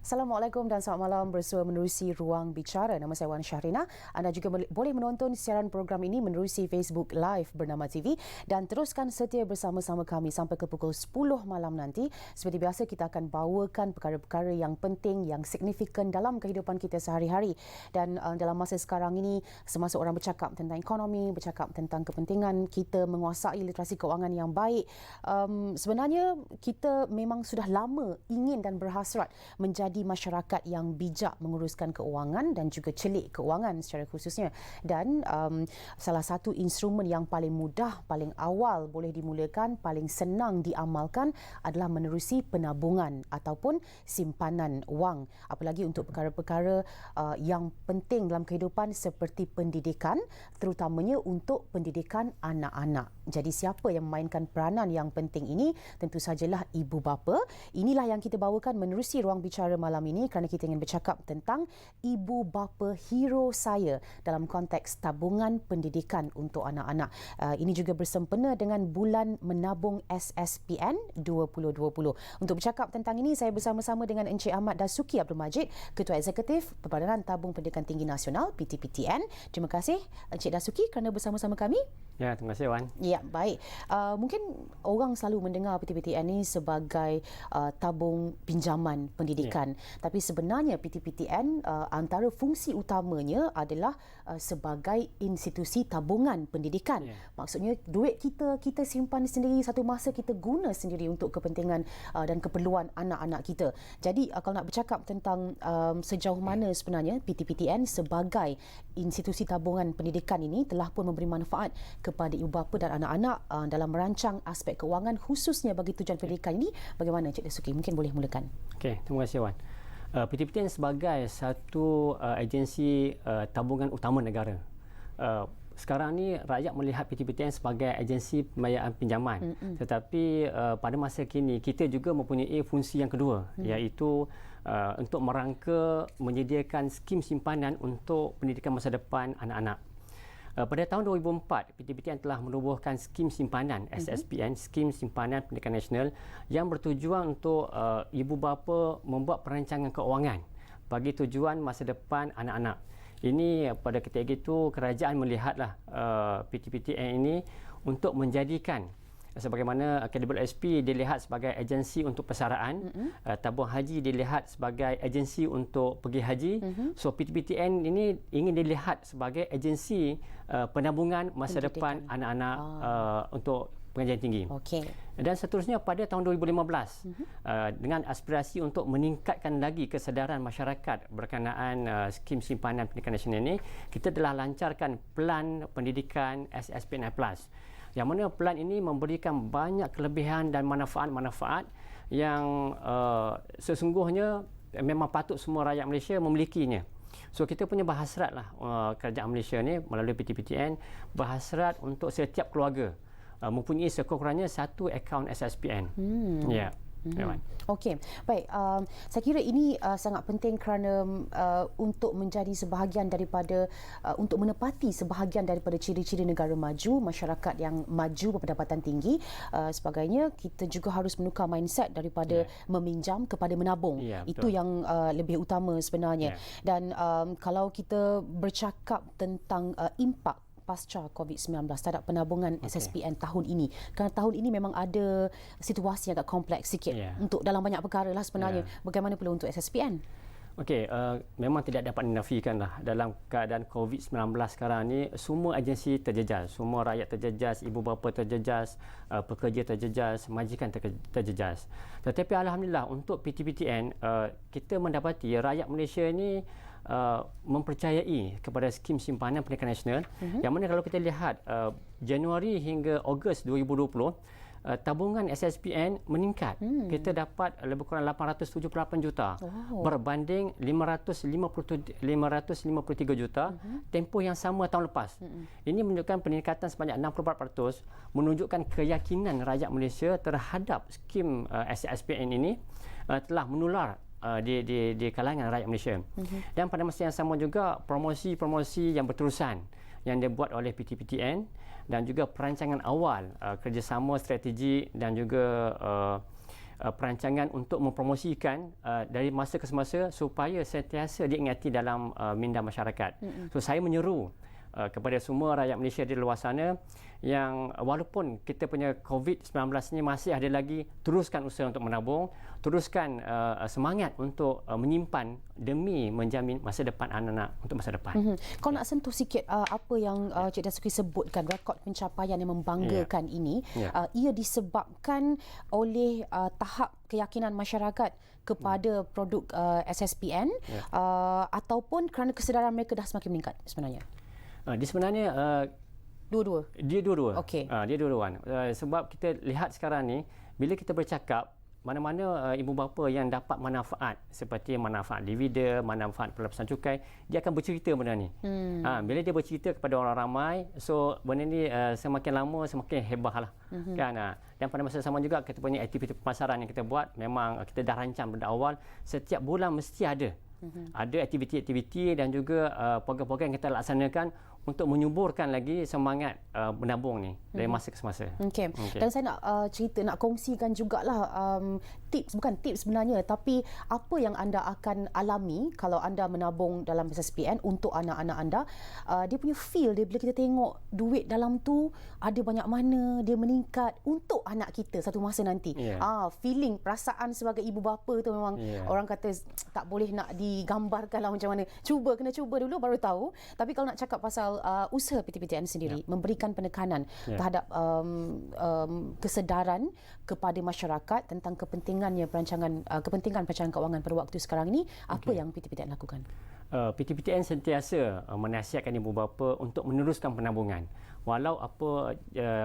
Assalamualaikum dan selamat malam bersua menerusi Ruang Bicara. Nama saya Wan Syahrina. Anda juga boleh menonton siaran program ini menerusi Facebook Live Bernama TV dan teruskan setia bersama-sama kami sampai ke pukul 10 malam nanti. Seperti biasa kita akan bawakan perkara-perkara yang penting, yang signifikan dalam kehidupan kita sehari-hari. Dan dalam masa sekarang ini, semasa orang bercakap tentang ekonomi, bercakap tentang kepentingan kita menguasai literasi keuangan yang baik, sebenarnya kita memang sudah lama ingin dan berhasrat menjadi masyarakat yang bijak menguruskan keuangan dan juga celik keuangan secara khususnya. Dan salah satu instrumen yang paling mudah, paling awal boleh dimulakan, paling senang diamalkan adalah menerusi penabungan ataupun simpanan wang. Apalagi untuk perkara-perkara yang penting dalam kehidupan seperti pendidikan, terutamanya untuk pendidikan anak-anak. Jadi siapa yang memainkan peranan yang penting ini? Tentu sajalah ibu bapa. Inilah yang kita bawakan menerusi Ruang Bicara malam ini kerana kita ingin bercakap tentang ibu bapa hero saya dalam konteks tabungan pendidikan untuk anak-anak. Ini juga bersempena dengan bulan menabung SSPN 2020. Untuk bercakap tentang ini, saya bersama-sama dengan Encik Ahmad Dasuki Abdul Majid, Ketua Eksekutif Perbadanan Tabung Pendidikan Tinggi Nasional PTPTN. Terima kasih Encik Dasuki kerana bersama-sama kami. Ya, terima kasih Wan. Ya, baik. Mungkin orang selalu mendengar PTPTN ini sebagai tabung pinjaman pendidikan. Tapi sebenarnya PTPTN antara fungsi utamanya adalah sebagai institusi tabungan pendidikan. Maksudnya duit kita simpan sendiri, satu masa kita guna sendiri untuk kepentingan dan keperluan anak-anak kita. Jadi kalau nak bercakap tentang sejauh mana sebenarnya PTPTN sebagai institusi tabungan pendidikan ini telah pun memberi manfaat kepada ibu bapa dan anak-anak dalam merancang aspek keuangan khususnya bagi tujuan pendidikan ini, bagaimana Encik Dasuki? Mungkin boleh mulakan. Okey, terima kasih Wan. PTPTN sebagai satu agensi tabungan utama negara. Sekarang ni rakyat melihat PTPTN sebagai agensi pembayaran pinjaman. Tetapi pada masa kini kita juga mempunyai fungsi yang kedua, iaitu untuk merangka menyediakan skim simpanan untuk pendidikan masa depan anak-anak. Pada tahun 2004, PTPTN telah menubuhkan skim simpanan SSPN, Skim Simpanan Pendidikan Nasional, yang bertujuan untuk ibu bapa membuat perancangan keuangan bagi tujuan masa depan anak-anak. Ini pada ketika itu kerajaan melihatlah PTPTN ini untuk menjadikan, sebagaimana KWSP dilihat sebagai agensi untuk persaraan, tabung haji dilihat sebagai agensi untuk pergi haji. So PTPTN ini ingin dilihat sebagai agensi penabungan masa depan anak-anak untuk pengajian tinggi. Dan seterusnya pada tahun 2015 dengan aspirasi untuk meningkatkan lagi kesedaran masyarakat berkenaan skim simpanan pendidikan nasional ini, kita telah lancarkan pelan pendidikan SSPN Plus, yang mana pelan ini memberikan banyak kelebihan dan manfaat-manfaat yang sesungguhnya memang patut semua rakyat Malaysia memilikinya. So kita punya berhasrat lah kerajaan Malaysia ni melalui PTPTN berhasrat untuk setiap keluarga mempunyai sekurang-kurangnya satu akaun SSPN. Okey, baik. Saya kira ini sangat penting kerana untuk menjadi sebahagian daripada untuk menepati sebahagian daripada ciri-ciri negara maju, masyarakat yang maju berpendapatan tinggi, sebagainya, kita juga harus menukar mindset daripada meminjam kepada menabung. Itu yang lebih utama sebenarnya. Dan kalau kita bercakap tentang impak pasca COVID-19 terhadap penabungan SSPN tahun ini. Kerana tahun ini memang ada situasi yang agak kompleks sikit untuk dalam banyak perkara lah sebenarnya. Bagaimana pula untuk SSPN? Okey, memang tidak dapat dinafikan lah dalam keadaan COVID-19 sekarang ni, semua agensi terjejas, semua rakyat terjejas, ibu bapa terjejas, pekerja terjejas, majikan terjejas. Tetapi alhamdulillah untuk PTPTN, kita mendapati rakyat Malaysia ni mempercayai kepada skim simpanan pendidikan nasional, yang mana kalau kita lihat Januari hingga Ogos 2020, tabungan SSPN meningkat. Kita dapat lebih kurang 878 juta berbanding 553 juta tempoh yang sama tahun lepas. Ini menunjukkan peningkatan sebanyak 64%, menunjukkan keyakinan rakyat Malaysia terhadap skim SSPN ini telah menular di kalangan rakyat Malaysia. Dan pada masa yang sama juga promosi-promosi yang berterusan yang dibuat oleh PTPTN dan juga perancangan awal kerjasama strategi dan juga perancangan untuk mempromosikan dari masa ke semasa supaya sentiasa diingati dalam minda masyarakat. So saya menyeru kepada semua rakyat Malaysia di luar sana yang walaupun kita punya COVID-19 ni masih ada lagi, teruskan usaha untuk menabung, teruskan semangat untuk menyimpan demi menjamin masa depan anak-anak untuk masa depan. Kau nak sentuh sikit apa yang Cik Dasuki sebutkan, rekod pencapaian yang membanggakan ini, ia disebabkan oleh tahap keyakinan masyarakat kepada produk SSPN ataupun kerana kesedaran mereka dah semakin meningkat sebenarnya? Dia sebenarnya dua-dua. Dia dua-dua. Okey. Dia dua-dua. Sebab kita lihat sekarang ni, bila kita bercakap mana-mana ibu bapa yang dapat manfaat seperti manfaat dividen, manfaat pelepasan cukai, dia akan bercerita benda ni. Bila dia bercerita kepada orang ramai, so benda ni semakin lama semakin hebah lah. Kan? Dan pada masa sama juga kita punya aktiviti pemasaran yang kita buat, memang kita dah rancang pada awal, setiap bulan mesti ada. Ada aktiviti-aktiviti dan juga program-program yang kita laksanakan untuk menyuburkan lagi semangat menabung ni dari masa ke semasa. Okey. Dan saya nak cerita, nak kongsikan jugalah tips, bukan tips sebenarnya, tapi apa yang anda akan alami kalau anda menabung dalam SSPN untuk anak-anak anda. Dia punya feel dia bila kita tengok duit dalam tu ada banyak mana, dia meningkat untuk anak kita satu masa nanti. Feeling, perasaan sebagai ibu bapa tu memang orang kata tak boleh nak digambarkan lah macam mana. Kena cuba dulu baru tahu. Tapi kalau nak cakap pasal usaha PTPTN sendiri, memberikan penekanan terhadap kesedaran kepada masyarakat tentang kepentingan perancangan kewangan pada waktu sekarang ini, apa yang PTPTN lakukan? PTPTN sentiasa menasihatkan ibu bapa untuk meneruskan penabungan. Walau apa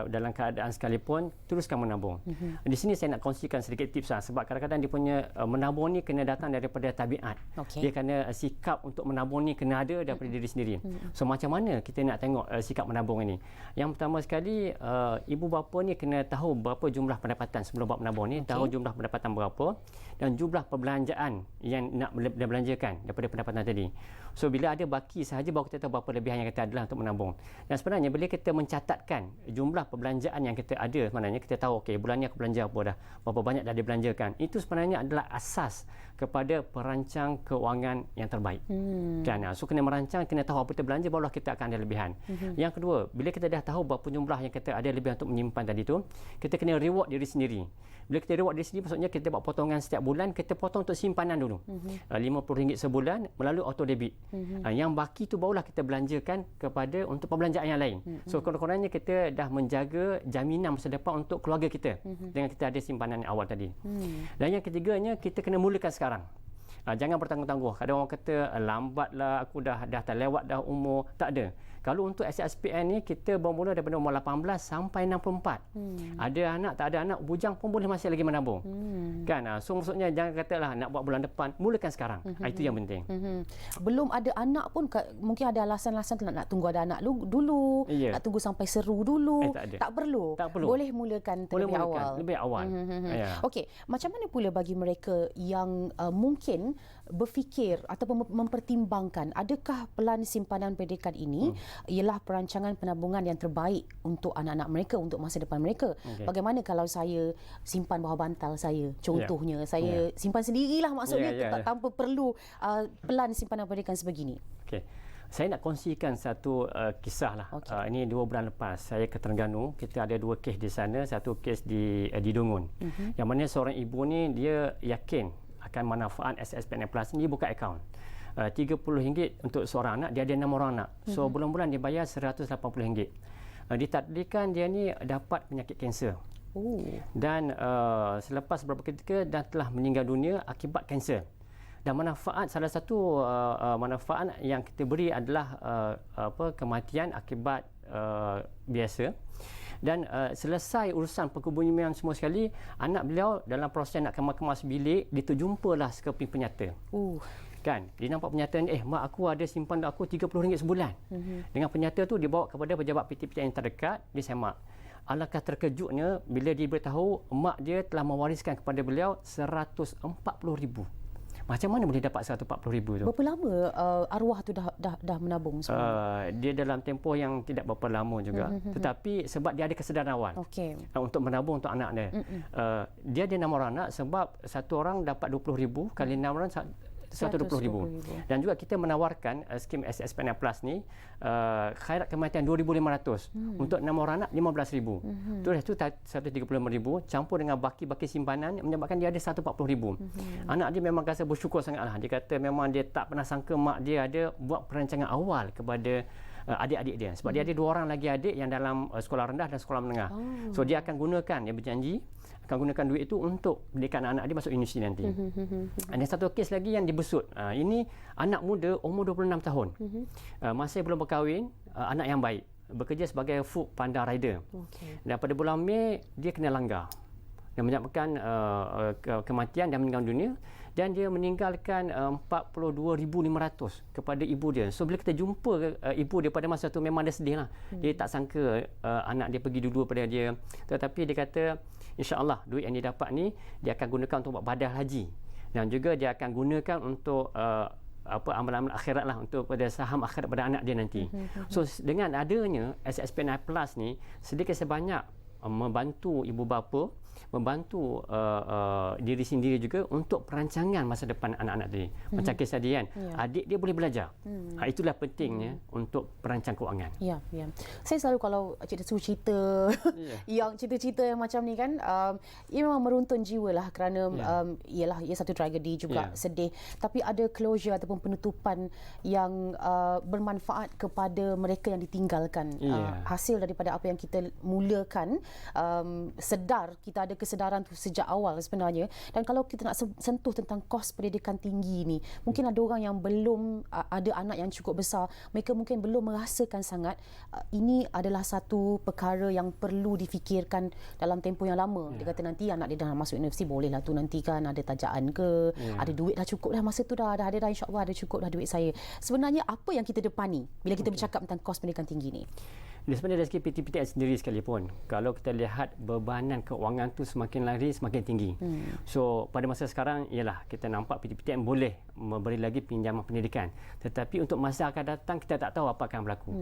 dalam keadaan sekalipun, teruskan menabung. Di sini saya nak kongsikan sedikit tips lah, sebab kadang-kadang dia punya menabung ni kena datang daripada tabiat. Dia kena sikap untuk menabung ni kena ada daripada diri sendiri. So macam mana kita nak tengok sikap menabung ini? Yang pertama sekali, ibu bapa ni kena tahu berapa jumlah pendapatan sebelum buat menabung ni, tahu jumlah pendapatan berapa dan jumlah perbelanjaan yang nak dibelanjakan daripada pendapatan tadi. So bila ada baki sahaja baru kita tahu berapa lebihan yang kita adalah untuk menabung. Dan sebenarnya bila kita mencatatkan jumlah perbelanjaan yang kita ada, sebenarnya kita tahu okey bulan ni aku belanja apa dah, berapa banyak dah dibelanjakan. Itu sebenarnya adalah asas kepada perancang kewangan yang terbaik. Kan? So kena merancang, kena tahu apa kita belanja, barulah kita akan ada lebihan. Yang kedua, bila kita dah tahu berapa jumlah yang kita ada lebihan untuk menyimpan tadi tu, kita kena reward diri sendiri. Bila kita reward diri sendiri, maksudnya kita buat potongan setiap bulan, kita potong untuk simpanan dulu. RM50 sebulan melalui auto debit. Yang baki tu barulah kita belanjakan kepada untuk perbelanjaan yang lain. So kurang-kurangnya kita dah menjaga jaminan masa depan untuk keluarga kita dengan kita ada simpanan awal tadi. Dan yang ketiganya, kita kena mulakan sekarang. Jangan bertangguh-tangguh. Kadang orang kata lambatlah, aku dah terlewat dah umur. Tak ada. Kalau untuk SSPN ni, kita bermula daripada umur 18 sampai 64. Ada anak, tak ada anak, bujang pun boleh masih lagi menabung. Kan? So maksudnya jangan katalah nak buat bulan depan, mulakan sekarang. Itu yang penting. Belum ada anak pun mungkin ada alasan-alasan nak tunggu ada anak dulu, nak tunggu sampai seru dulu. Tak perlu. Boleh mulakan terlebih awal. Lebih awal. Okey, macam mana pula bagi mereka yang mungkin berfikir ataupun mempertimbangkan adakah pelan simpanan pendidikan ini ialah perancangan penabungan yang terbaik untuk anak-anak mereka, untuk masa depan mereka. Bagaimana kalau saya simpan bawah bantal saya, contohnya saya simpan sendirilah, maksudnya tanpa perlu pelan simpanan pendidikan sebegini. Saya nak kongsikan satu kisah lah. Ini 2 bulan lepas saya ke Terengganu. Kita ada 2 kes di sana, satu kes di Dungun. Yang mana seorang ibu ni dia yakin akan manfaat SSPN Plus ni, buka akaun. RM30 untuk seorang anak, dia ada 6 orang anak. So bulan-bulan dia bayar RM180. Ditakdirkan dia ni dapat penyakit kanser. Dan selepas beberapa ketika dan telah meninggal dunia akibat kanser. Dan salah satu manfaat yang kita beri adalah kematian akibat biasa. Dan selesai urusan perkebumian semua sekali, anak beliau dalam proses nak kemas bilik, dia terjumpalah sekeping penyata. Kan? Dia nampak penyata ni, mak aku ada simpan aku RM30 sebulan. Dengan penyata tu dia bawa kepada pejabat PTPTN yang terdekat, dia semak. Alangkah terkejutnya bila dia beritahu mak dia telah mewariskan kepada beliau RM140,000. Macam mana boleh dapat 140,000 tu? Berapa lama arwah tu dah menabung sebenarnya? Dia dalam tempoh yang tidak berapa lama juga. Tetapi sebab dia ada kesedaran awal untuk menabung untuk anak dia. Dia ada 6 orang anak, sebab satu orang dapat 20,000 kali 6 orang 120,000. Dan juga kita menawarkan skim SSPN Plus ni khairat kematian 2,500 untuk 6 orang anak 15,000. Itu 135,000 campur dengan baki-baki simpanan menyebabkan dia ada 140,000. Anak dia memang rasa bersyukur sangatlah. Dia kata memang dia tak pernah sangka mak dia ada buat perancangan awal kepada adik-adik dia, sebab dia ada 2 orang lagi adik yang dalam sekolah rendah dan sekolah menengah. So dia akan gunakan, dia berjanji akan gunakan duit itu untuk pendidikan anak dia masuk universiti nanti. Ada satu kes lagi yang dibesut. Ini anak muda umur 26 tahun. Masih belum berkahwin, anak yang baik. Bekerja sebagai food panda rider. Dan pada bulan Mei dia kena langgar. Yang menyebabkan kematian dan meninggal dunia, dan dia meninggalkan 42,500 kepada ibu dia. So bila kita jumpa ibu dia pada masa tu, memang dia sedih lah. Dia tak sangka anak dia pergi dulu pada dia. Tetapi dia kata insya-Allah duit yang dia dapat ni dia akan gunakan untuk buat badal haji, dan juga dia akan gunakan untuk amalan-amalan akhirat lah, untuk pada saham akhirat pada anak dia nanti. So dengan adanya SSPN Plus ni sedikit sebanyak membantu ibu bapa, membantu diri sendiri juga untuk perancangan masa depan anak-anak tadi. Macam kes tadi kan, adik dia boleh belajar. Itulah pentingnya untuk perancang kewangan. Ya. Saya selalu kalau cikgu suruh cerita yang cerita-cerita yang macam ni kan, ia memang meruntun jiwa lah, kerana ialah ia satu tragedi juga, sedih. Tapi ada closure ataupun penutupan yang bermanfaat kepada mereka yang ditinggalkan. Hasil daripada apa yang kita mulakan, sedar kita ada kesedaran tu sejak awal sebenarnya. Dan kalau kita nak sentuh tentang kos pendidikan tinggi ni, mungkin ada orang yang belum ada anak yang cukup besar, mereka mungkin belum merasakan sangat ini adalah satu perkara yang perlu difikirkan dalam tempoh yang lama. Dia kata nanti anak dia dah masuk universiti, bolehlah tu nanti kan ada tajaan ke, ada duit dah cukup dah, masa tu dah ada dah, insya-Allah ada cukup dah duit saya. Sebenarnya apa yang kita depani bila kita bercakap tentang kos pendidikan tinggi ni? Sebenarnya dari segi PTPTN sendiri sekalipun, kalau kita lihat bebanan keuangan tu semakin lari semakin tinggi. So pada masa sekarang ialah kita nampak PTPTN boleh memberi lagi pinjaman pendidikan, tetapi untuk masa akan datang kita tak tahu apa akan berlaku.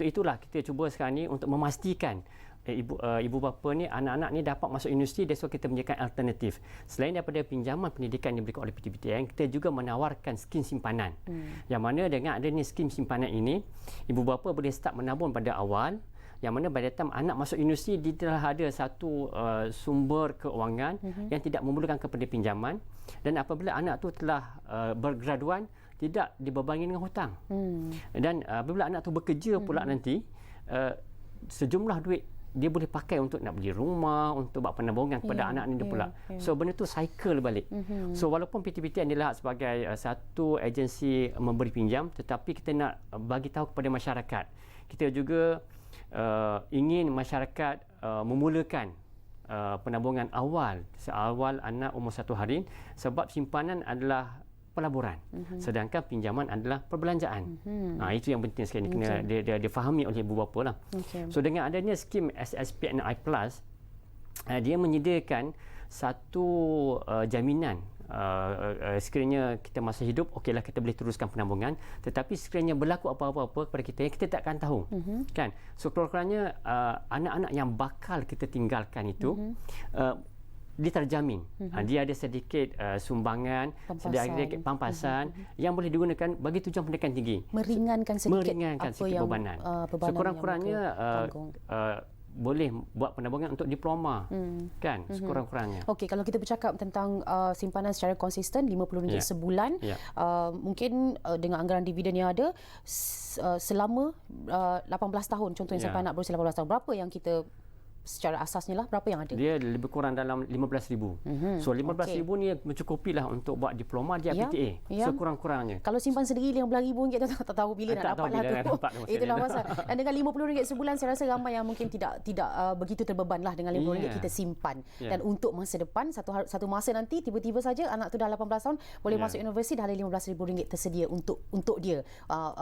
Itulah kita cuba sekarang ni untuk memastikan ibu bapa ni, anak-anak ni dapat masuk universiti. That's why kita menyediakan alternatif. Selain daripada pinjaman pendidikan yang diberikan oleh PTPTN, kita juga menawarkan skim simpanan. Yang mana dengan adanya skim simpanan ini, ibu bapa boleh start menabung pada awal, yang mana pada time anak masuk universiti dia telah ada satu sumber keuangan yang tidak memerlukan kepada pinjaman. Dan apabila anak tu telah bergraduan, tidak dibebani dengan hutang. Dan apabila anak tu bekerja pula nanti, sejumlah duit dia boleh pakai untuk nak beli rumah, untuk buat penabungan kepada anak dia pula. So benda tu cycle balik. So walaupun PTPTN dilihat sebagai satu agensi memberi pinjam, tetapi kita nak bagi tahu kepada masyarakat, kita juga ingin masyarakat memulakan penabungan awal anak umur 1 hari, sebab simpanan adalah pelaburan, sedangkan pinjaman adalah perbelanjaan. Itu yang penting sekali kena dia difahami oleh ibu bapa lah. So dengan adanya skim SSPNI Plus, dia menyediakan satu jaminan. Sekiranya kita masih hidup, okeylah kita boleh teruskan penabungan, tetapi sekiranya berlaku apa-apa kepada kita tak akan tahu. Kan? So kurang-kurangnya anak-anak yang bakal kita tinggalkan itu dia terjamin. Dia ada sedikit sumbangan, sedikit pampasan yang boleh digunakan bagi tujuan pendidikan tinggi. Meringankan sedikit bebanan. Sekurang-kurangnya boleh buat penabungan untuk diploma. Kan? Sekurang-kurangnya. Okey, kalau kita bercakap tentang simpanan secara konsisten RM50 sebulan, mungkin dengan anggaran dividen yang ada selama 18 tahun, contohnya sampai anak berusia 18 tahun, berapa yang kita secara asasnya lah, berapa yang ada? Dia lebih kurang dalam 15,000. So 15,000 ni mencukupilah untuk buat diploma di PTA. Sekurang-kurangnya. Kalau simpan sendiri RM15 tak tahu bila nak dapat lah tu. Itulah pasal. Dan dengan RM50 sebulan, saya rasa ramai yang mungkin tidak begitu terbeban lah dengan RM50 kita simpan. Dan untuk masa depan, satu masa nanti tiba-tiba saja anak tu dah 18 tahun boleh masuk universiti, dah ada RM15,000 tersedia untuk dia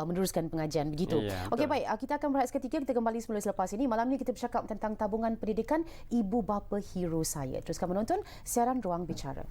meneruskan pengajian begitu. Okey, baik, kita akan berehat seketika, kita kembali semula selepas ini. Malam ni kita bercakap tentang tabungan pendidikan ibu bapa hero saya. Teruskan menonton siaran Ruang Bicara.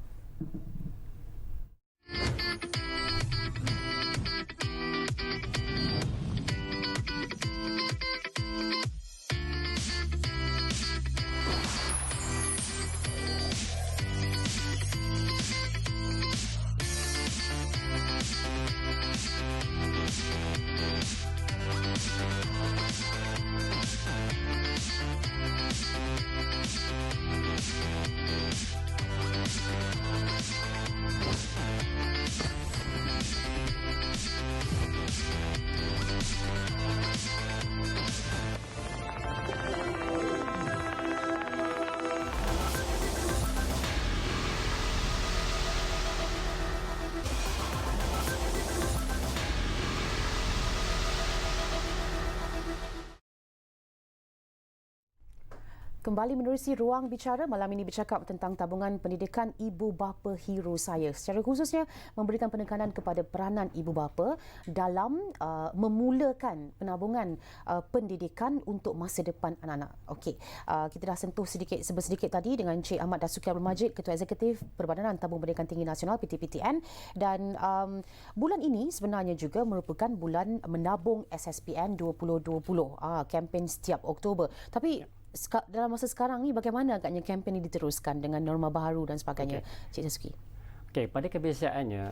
Kembali menerusi Ruang Bicara, malam ini bercakap tentang tabungan pendidikan ibu bapa hero saya. Secara khususnya memberikan penekanan kepada peranan ibu bapa dalam memulakan penabungan pendidikan untuk masa depan anak-anak. Okey, kita dah sentuh sedikit tadi dengan Encik Ahmad Dasuki Abdul Majid, Ketua Eksekutif Perbadanan Tabung Pendidikan Tinggi Nasional PTPTN, dan bulan ini sebenarnya juga merupakan bulan menabung SSPN 2020, kempen setiap Oktober. Tapi dalam masa sekarang ni bagaimana agaknya kempen ini diteruskan dengan norma baharu dan sebagainya, Cik Dasuki? Okey, pada kebiasaannya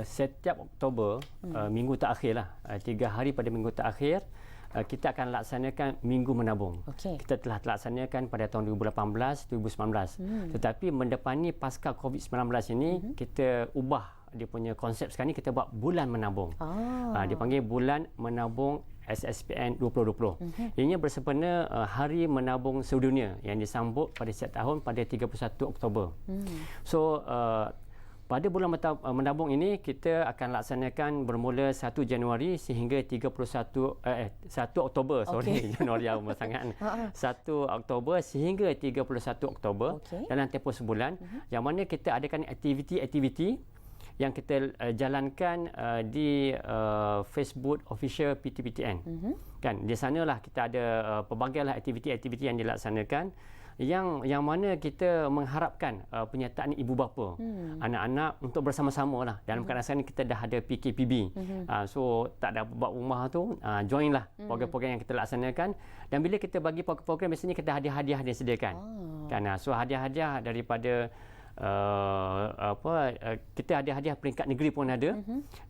setiap Oktober minggu terakhir lah, 3 hari pada minggu terakhir kita akan laksanakan minggu menabung. Okay. Kita telah laksanakan pada tahun 2018, 2019. Tetapi mendepani pasca COVID-19 ini kita ubah dia punya konsep sekarang ni, kita buat bulan menabung. Dia panggil bulan menabung SSPN 2020. Ianya bersempena Hari Menabung Sedunia yang disambut pada setiap tahun pada 31 Oktober. So pada bulan menabung ini kita akan laksanakan bermula 1 Januari sehingga 1 Oktober, Januari awal sangat. 1 Oktober sehingga 31 Oktober dalam tempoh sebulan, yang mana kita adakan aktiviti-aktiviti yang kita jalankan di Facebook official PTPTN. Kan di sanalah kita ada pelbagai aktiviti-aktiviti yang dilaksanakan, yang mana kita mengharapkan penyertaan ibu bapa, anak-anak untuk bersama-sama lah. Dalam keadaan ini kita dah ada PKPB. So tak ada buat rumah tu, join lah program-program yang kita laksanakan. Dan bila kita bagi program-program, biasanya kita hadiah-hadiah disediakan. Kan, so hadiah-hadiah daripada kita ada hadiah peringkat negeri pun ada,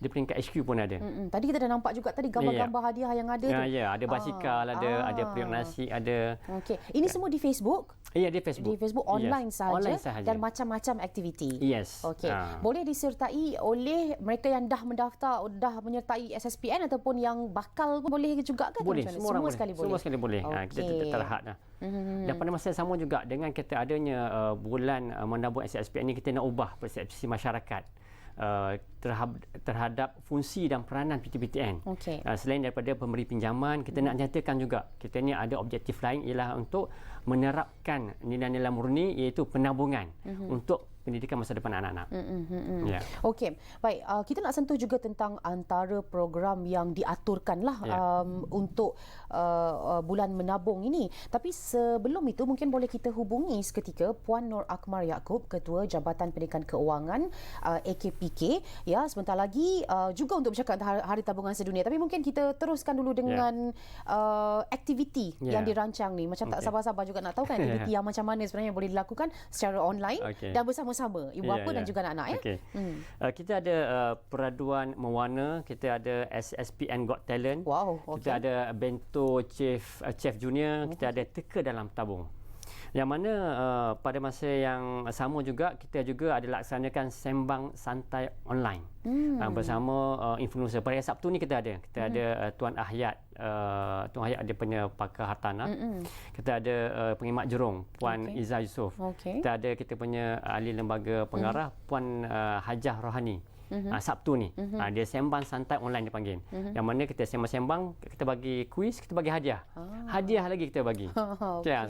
di peringkat HQ pun ada. Tadi kita dah nampak juga tadi gambar-gambar hadiah yang ada tu. Ya, ada basikal, ada periuk nasi, ada. Okey. Ini semua di Facebook? Ya, di Facebook. Di Facebook online sahaja, online sahaja dan macam-macam aktiviti. Yes. Okey. Boleh disertai oleh mereka yang dah mendaftar, dah menyertai SSPN ataupun yang bakal pun boleh juga ke? Boleh, semua orang sekali boleh. Semua sekali boleh. Kita terhad dah. Dan pada masa yang sama juga dengan kita adanya bulan menabung SSPN ini, kita nak ubah persepsi masyarakat terhadap fungsi dan peranan PTPTN. Selain daripada pemberi pinjaman, kita nak nyatakan juga kita ni ada objektif lain, ialah untuk menerapkan nilai-nilai murni, iaitu penabungan untuk pendidikan masa depan anak-anak. Ya. Okey, baik. Kita nak sentuh juga tentang antara program yang diaturkanlah untuk bulan menabung ini. Tapi sebelum itu mungkin boleh kita hubungi seketika Puan Nur Akmal Yaakob, Ketua Jabatan Pendidikan Keuangan AKPK. Ya, sebentar lagi juga untuk bercakap tentang Hari Tabungan Sedunia. Tapi mungkin kita teruskan dulu dengan aktiviti yang dirancang ni. Macam tak sabar-sabar juga nak tahu kan aktiviti yang macam mana sebenarnya boleh dilakukan secara online dan bersama-sama ibu bapa dan juga anak-anak. Kita ada peraduan mewarna, kita ada SSPN Got Talent, kita ada bento chef junior, kita ada teka dalam tabung. Yang mana pada masa yang sama juga kita juga ada laksanakan sembang santai online bersama influencer. Pada Sabtu ni kita ada Tuan Ahyat. Tuan Ahyat ada punya pakar hartanah. Kita ada pengimat Jerong, Puan Izzah Yusof. Kita punya ahli lembaga pengarah, Puan Hajah Rohani. Sabtu ni dia sembang santai online dipanggil, yang mana kita sembang-sembang, kita bagi kuis, kita bagi hadiah. Hadiah lagi kita bagi.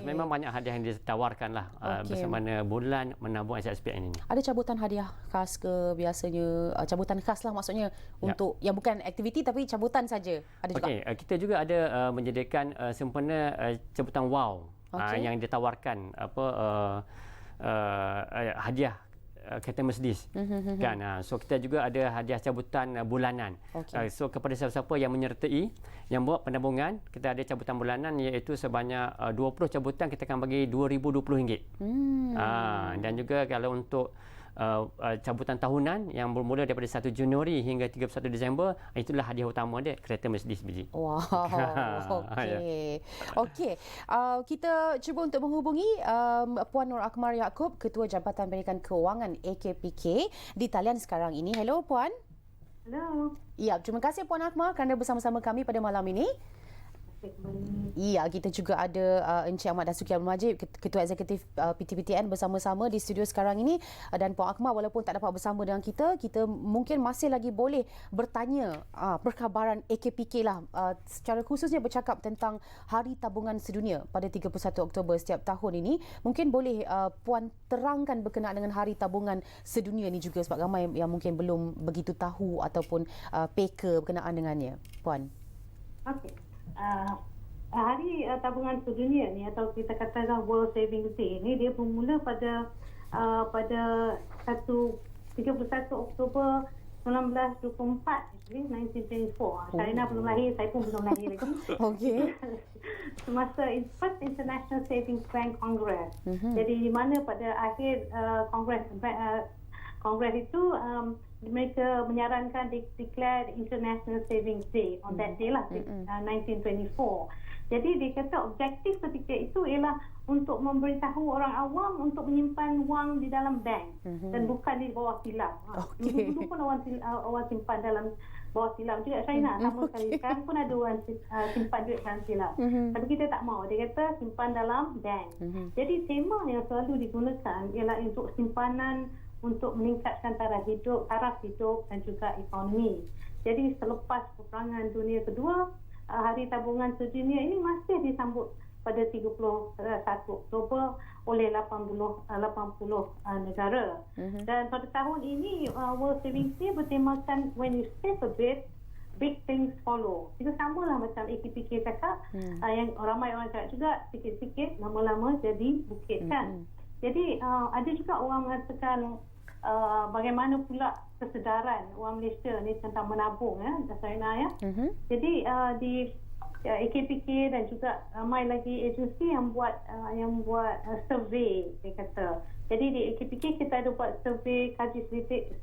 Memang banyak hadiah yang ditawarkan lah bersama bulan menabung SSPN ini. Ada cabutan hadiah khas ke biasanya? Cabutan khas lah maksudnya untuk yang bukan aktiviti tapi cabutan saja. Ada juga. Kita juga ada menyediakan sempena cabutan wow yang ditawarkan hadiah kereta Mercedes. Kan? So kita juga ada hadiah cabutan bulanan. So kepada siapa-siapa yang menyertai, yang buat penabungan, kita ada cabutan bulanan iaitu sebanyak 20 cabutan kita akan bagi RM2,020. Dan juga kalau untuk cabutan tahunan yang bermula daripada 1 Januari hingga 31 Disember, itulah hadiah utama dia, kereta Mercedes biji. Wow. Okey. Okey. Kita cuba untuk menghubungi Puan Nur Akmal Yaakob, Ketua Jabatan Pendidikan Kewangan AKPK di talian sekarang ini. Hello Puan. Hello. Ya, terima kasih Puan Akmal kerana bersama-sama kami pada malam ini. Ya, kita juga ada Encik Ahmad Dasuki Abdul Majid, Ketua Eksekutif PTPTN bersama-sama di studio sekarang ini. Dan Puan Akmal walaupun tak dapat bersama dengan kita mungkin masih lagi boleh bertanya perkhabaran AKPK lah. Secara khususnya bercakap tentang Hari Tabungan Sedunia pada 31 Oktober setiap tahun ini. Mungkin boleh Puan terangkan berkenaan dengan Hari Tabungan Sedunia ini juga sebab ramai yang mungkin belum begitu tahu ataupun peka berkenaan dengannya. Puan. Okey. Hari Tabungan Sedunia ni atau kita katakan World Savings Day ni dia bermula pada 31 Oktober 1924, 1924. Syarina belum lahir, saya pun belum lahir lagi. Okey. Semasa First International Savings Bank Congress. Jadi di mana pada akhir Kongres itu mereka menyarankan declare International Savings Day on that day lah, 1924. Jadi dia kata objektif ketika itu ialah untuk memberitahu orang awam untuk menyimpan wang di dalam bank dan bukan di bawah tilam. Dulu pun orang simpan dalam bawah tilam juga, China sama sekali. Sekarang pun ada orang simpan duit dalam tilam. Tapi kita tak mau. Dia kata simpan dalam bank. Jadi tema yang selalu digunakan ialah untuk simpanan untuk meningkatkan taraf hidup dan juga ekonomi. Jadi selepas peperangan dunia kedua, Hari Tabungan Sedunia ini masih disambut pada 31 Oktober oleh 80 negara. Dan pada tahun ini World Savings Day bertemakan When you save a bit, big things follow. Itu samalah macam AKPK cakap, yang ramai orang cakap juga, sikit-sikit lama-lama jadi bukit kan. Jadi ada juga orang mengatakan bagaimana pula kesedaran orang Malaysia ni tentang menabung Sarina. Jadi di AKPK dan juga ramai lagi agensi yang buat survey, dia kata. Jadi di AKPK kita ada buat survey kaji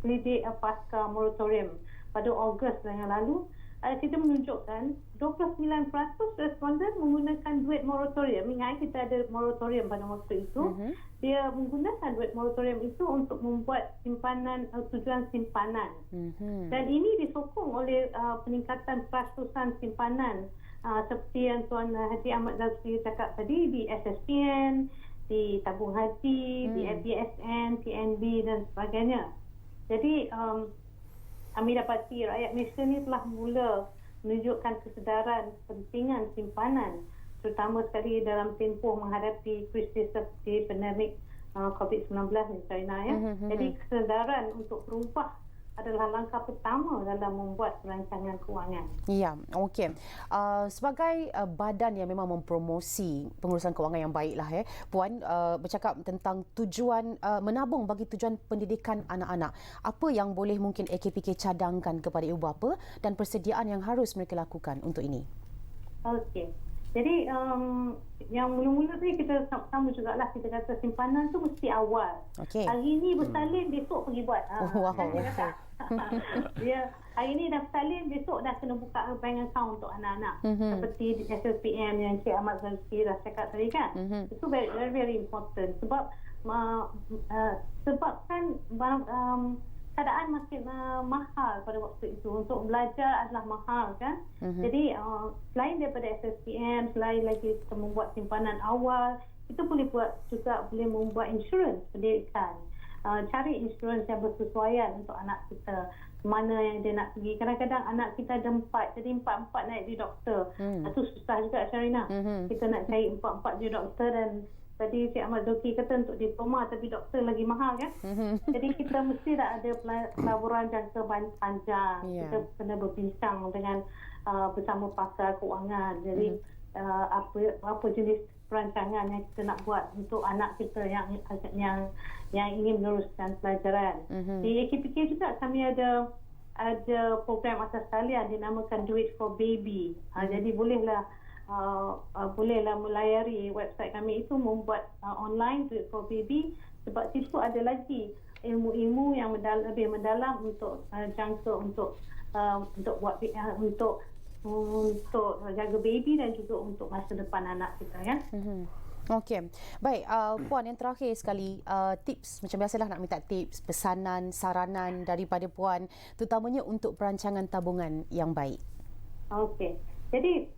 selidik pasca moratorium pada Ogos yang lalu. Kita menunjukkan 29% responden menggunakan duit moratorium. Ingat kita ada moratorium pada waktu itu. Dia menggunakan duit moratorium itu untuk membuat simpanan, tujuan simpanan. Dan ini disokong oleh peningkatan perasusan simpanan seperti yang Tuan Haji Ahmad Dasuki cakap tadi di SSPN, di Tabung Haji, di FBSN, TNB dan sebagainya. Jadi kami dapati rakyat Malaysia ni telah mula menunjukkan kesedaran pentingan simpanan, terutama sekali dalam tempoh menghadapi krisis seperti pandemik COVID-19 ni, China. Jadi kesedaran untuk berubah adalah langkah pertama dalam membuat perancangan kewangan. Ya, okey. Sebagai badan yang memang mempromosi pengurusan kewangan yang baiklah, Puan bercakap tentang tujuan menabung bagi tujuan pendidikan anak-anak. Apa yang boleh mungkin AKPK cadangkan kepada ibu bapa dan persediaan yang harus mereka lakukan untuk ini? Okey. Jadi yang mula-mula tadi kita sama jugalah, kita kata simpanan tu mesti awal. Okay. Hari ni bersalin, besok pergi buat. Wow. Dia hari ni dah bersalin, besok dah kena buka bank account untuk anak-anak. Seperti SLPM yang Encik Ahmad Dasuki dah cakap tadi kan. Itu very, very important sebab kan keadaan makin mahal pada waktu itu. Untuk belajar adalah mahal kan. Jadi selain daripada SSPM, selain lagi kita membuat simpanan awal, kita boleh membuat insurans pendidikan. Cari insurans yang bersesuaian untuk anak kita, mana yang dia nak pergi. Kadang-kadang anak kita ada 4, jadi 4 naik di doktor. Itu susah juga, Syarina. Kita nak cari 4 di doktor, dan tadi Cik Ahmad Dasuki kata untuk diploma tapi doktor lagi mahal kan. Jadi kita mesti dah ada pelaburan jangka panjang. Kita kena berbincang dengan bersama pakar kewangan. Jadi apa jenis perancangan yang kita nak buat untuk anak kita yang ingin meneruskan pelajaran. Di AKPK juga kami ada program atas talian dinamakan Do It for Baby. Jadi bolehlah melayari website kami itu, membuat online Do It for Baby, sebab situ ada lagi ilmu-ilmu yang lebih mendalam untuk jangka untuk buat untuk jaga baby dan juga untuk masa depan anak kita, ya. Okey. Baik, Puan, yang terakhir sekali, tips, macam biasalah nak minta tips, pesanan, saranan daripada Puan, terutamanya untuk perancangan tabungan yang baik. Okey. Jadi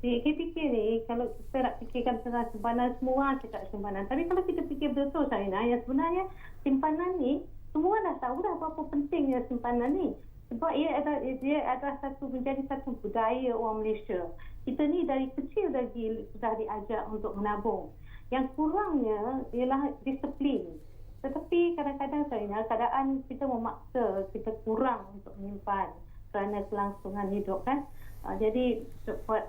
di AKPK ni, kalau kita nak fikirkan tentang simpanan, semua orang cakap simpanan. Tapi kalau kita fikir betul, Sarina, yang sebenarnya simpanan ni, semua dah tahu dah berapa pentingnya simpanan ni. Sebab ia adalah menjadi satu budaya orang Malaysia. Kita ni dari kecil lagi sudah diajar untuk menabung. Yang kurangnya ialah disiplin. Tetapi kadang-kadang, Sarina, keadaan kita memaksa kita kurang untuk menyimpan kerana kelangsungan hidup, kan. Jadi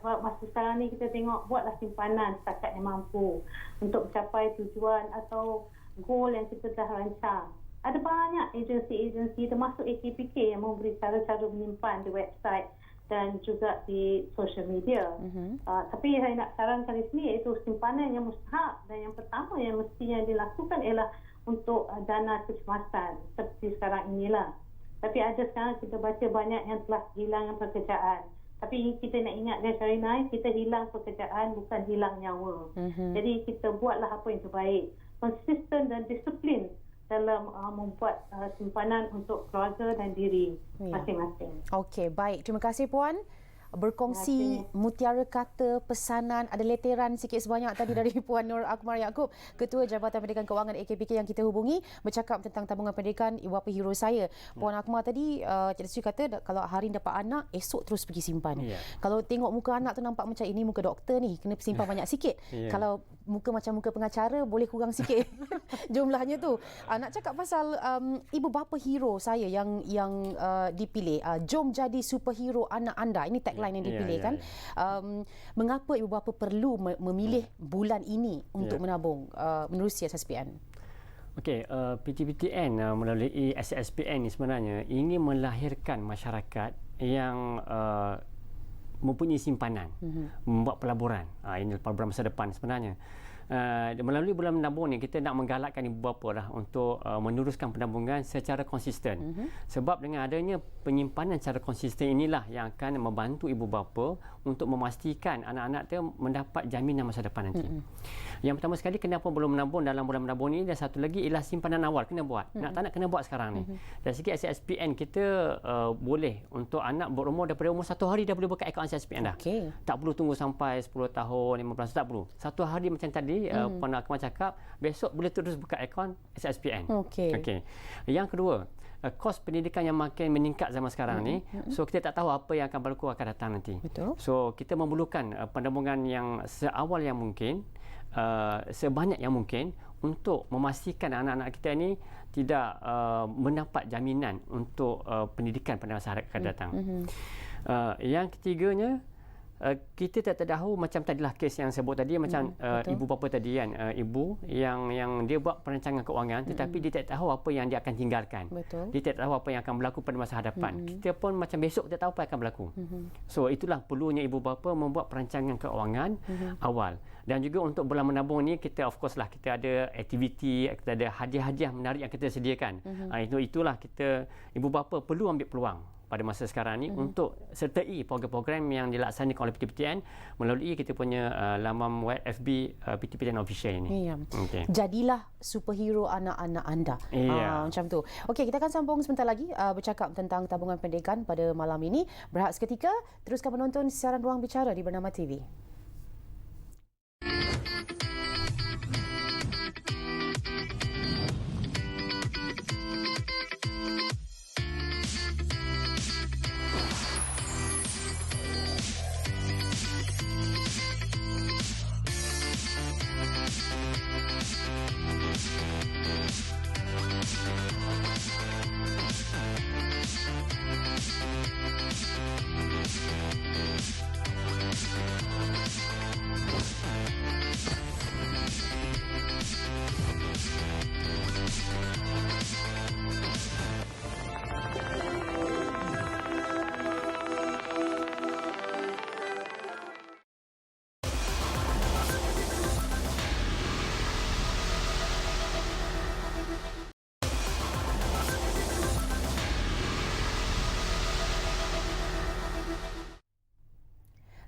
masa sekarang ni kita tengok, buatlah simpanan setakat yang mampu untuk mencapai tujuan atau goal yang kita dah rancang. Ada banyak agensi-agensi termasuk AKPK yang memberi cara-cara menyimpan di website dan juga di social media. Tapi saya nak sarankan di sini iaitu simpanan yang mustahak, dan yang pertama yang mestinya dilakukan ialah untuk dana kecemasan seperti sekarang inilah. Tapi ada sekarang kita baca banyak yang telah kehilangan pekerjaan. Tapi kita nak ingat, Syarina, kita hilang pekerjaan bukan hilang nyawa. Jadi kita buatlah apa yang terbaik. Konsisten dan disiplin dalam membuat simpanan untuk keluarga dan diri masing-masing. Okey, baik. Terima kasih, Puan. Berkongsi mutiara kata, pesanan, ada leteran sikit sebanyak tadi dari Puan Nur Akmal Yaakob, Ketua Jabatan Pendidikan Kewangan AKPK yang kita hubungi, bercakap tentang tabungan pendidikan ibu bapa hero saya. Puan Akmal tadi, Cik Sri kata kalau hari ni dapat anak, esok terus pergi simpan. Kalau tengok muka anak tu nampak macam ini muka doktor ni, kena simpan banyak sikit. Kalau muka macam muka pengacara, boleh kurang sikit jumlahnya tu. Nak cakap pasal ibu bapa hero saya yang dipilih, jom jadi superhero anak anda. Ini tagline yang dipilih, kan. Mengapa ibu bapa perlu memilih bulan ini untuk menabung menerusi SSPN? Okey, PTPTN melalui SSPN ni sebenarnya ingin melahirkan masyarakat yang mempunyai simpanan, membuat pelaburan. Ini pelaburan masa depan sebenarnya. Melalui bulan menabung ni, kita nak menggalakkan ibu bapa lah untuk meneruskan penabungan secara konsisten. Sebab dengan adanya penyimpanan secara konsisten inilah yang akan membantu ibu bapa untuk memastikan anak-anak tu mendapat jaminan masa depan nanti. Yang pertama sekali, kenapa belum menabung dalam bulan menabung ni, dan satu lagi ialah simpanan awal kena buat. Nak tak nak kena buat sekarang ni. Dari segi SSPN kita boleh untuk anak berumur daripada umur 1 hari dah boleh buka akaun SSPN dah. Tak perlu tunggu sampai 10 tahun, 15 tahun, tak perlu. 1 hari macam tadi Puan Akmal cakap, besok boleh terus buka akaun SSPN. Okey. Yang kedua, kos pendidikan yang makin meningkat zaman sekarang ni, so kita tak tahu apa yang akan berlaku akan datang nanti. So kita memerlukan penabungan yang seawal yang mungkin, sebanyak yang mungkin, untuk memastikan anak-anak kita ni tidak mendapat jaminan untuk pendidikan pada masa akan datang. Yang ketiganya, kita tak tahu, macam tadilah kes yang sebut tadi, macam ibu bapa tadi, kan, ibu yang dia buat perancangan keuangan, tetapi dia tak tahu apa yang dia akan tinggalkan. Dia tak tahu apa yang akan berlaku pada masa hadapan. Kita pun macam besok kita tahu apa yang akan berlaku. So itulah perlunya ibu bapa membuat perancangan keuangan awal. Dan juga untuk bulan menabung ni, kita of course lah, kita ada aktiviti, kita ada hadiah-hadiah menarik yang kita sediakan. Itulah kita, ibu bapa perlu ambil peluang pada masa sekarang ni untuk sertai program-program yang dilaksanakan oleh PTPTN melalui kita punya laman web FB PTPTN Official ini. Jadilah superhero anak-anak anda. Macam tu. Okey, kita akan sambung sebentar lagi bercakap tentang tabungan pendidikan pada malam ini. Berehat seketika, teruskan menonton siaran Ruang Bicara di Bernama TV.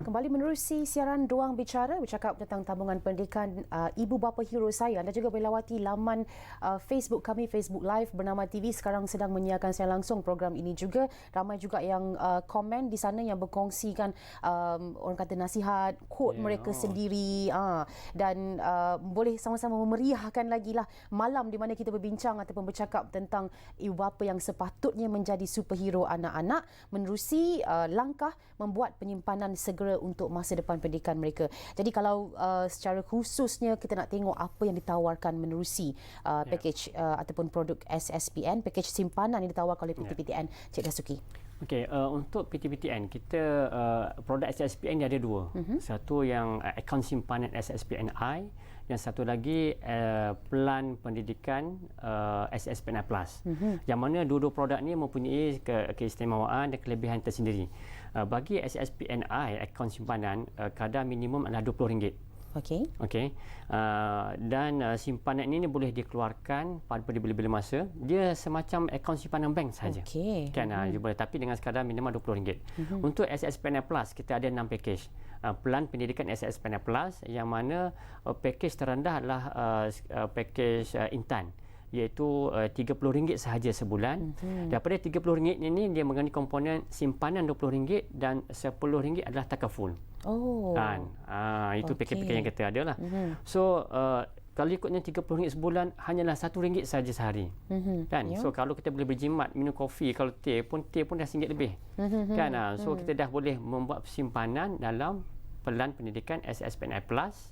Kembali menerusi siaran Ruang Bicara bercakap tentang tabungan pendidikan ibu bapa hero saya. Anda juga boleh lawati laman Facebook kami, Facebook Live Bernama TV. Sekarang sedang menyiarkan secara langsung program ini juga. Ramai juga yang komen di sana yang berkongsikan orang kata nasihat, quote mereka sendiri. Dan boleh sama-sama memeriahkan lagi lah malam di mana kita berbincang ataupun bercakap tentang ibu bapa yang sepatutnya menjadi superhero anak-anak menerusi langkah membuat penyimpanan segera untuk masa depan pendidikan mereka. Jadi kalau secara khususnya kita nak tengok apa yang ditawarkan menerusi package ataupun produk SSPN, package simpanan yang ditawarkan oleh PTPTN, Cik Dasuki. Okey, untuk PTPTN kita produk SSPN dia ada dua. Satu yang akaun simpanan SSPNI, yang satu lagi pelan pendidikan SSPNI Plus. Yang mana dua-dua produk ni mempunyai keistimewaan dan kelebihan tersendiri. Bagi SSPNI akaun simpanan kadar minimum adalah RM20. Okey. Dan simpanan ini boleh dikeluarkan pada bila-bila masa. Dia semacam akaun simpanan bank sahaja. Kan boleh, tapi dengan sekadar minimum RM20. Untuk SSPNI Plus kita ada 6 package. Pelan pendidikan SSPNI Plus yang mana package terendah adalah package Intan, iaitu RM30 sahaja sebulan. Daripada RM30 ini dia mengandungi komponen simpanan RM20 dan RM10 adalah takaful. Itu package-package yang kita ada lah. So kalau ikutnya RM30 sebulan hanyalah RM1 sahaja sehari. Kan? So kalau kita boleh berjimat minum kopi, kalau teh pun dah RM1 lebih. Kan? So kita dah boleh membuat simpanan dalam pelan pendidikan SSPNI Plus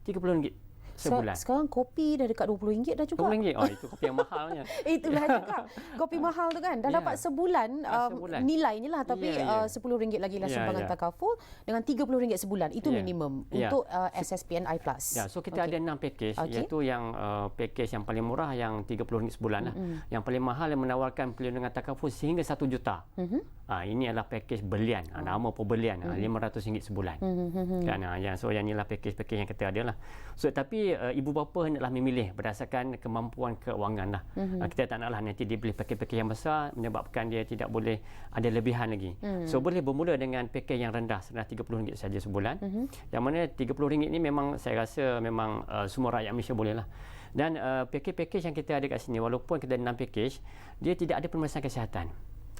RM30 sebulan. Sekarang kopi dah dekat RM20 dah juga. RM20. Oh, itu kopi yang mahalnya. Itulah cakap. Kopi mahal tu kan. Dah dapat sebulan, nilainya lah. Tapi RM10 lagi lah sumbangan takaful dengan RM30 sebulan. Itu minimum untuk SSPNI Plus. So kita ada 6 package. Iaitu yang package yang paling murah yang RM30 sebulan lah. Yang paling mahal yang menawarkan perlindungan takaful sehingga RM1 juta. Ini adalah package belian. Nama pun belian. RM500 sebulan. Kan? So yang inilah package-package yang kita ada lah. So tapi ibu bapa hendaklah memilih berdasarkan kemampuan keuangan lah. Kita tak naklah nanti dia beli package-package yang besar menyebabkan dia tidak boleh ada lebihan lagi. So boleh bermula dengan package yang rendah senilai RM30 saja sebulan. Yang mana RM30 ini memang saya rasa memang semua rakyat Malaysia boleh lah. Dan package-package yang kita ada kat sini walaupun kita ada 6 package, dia tidak ada pemeriksaan kesihatan.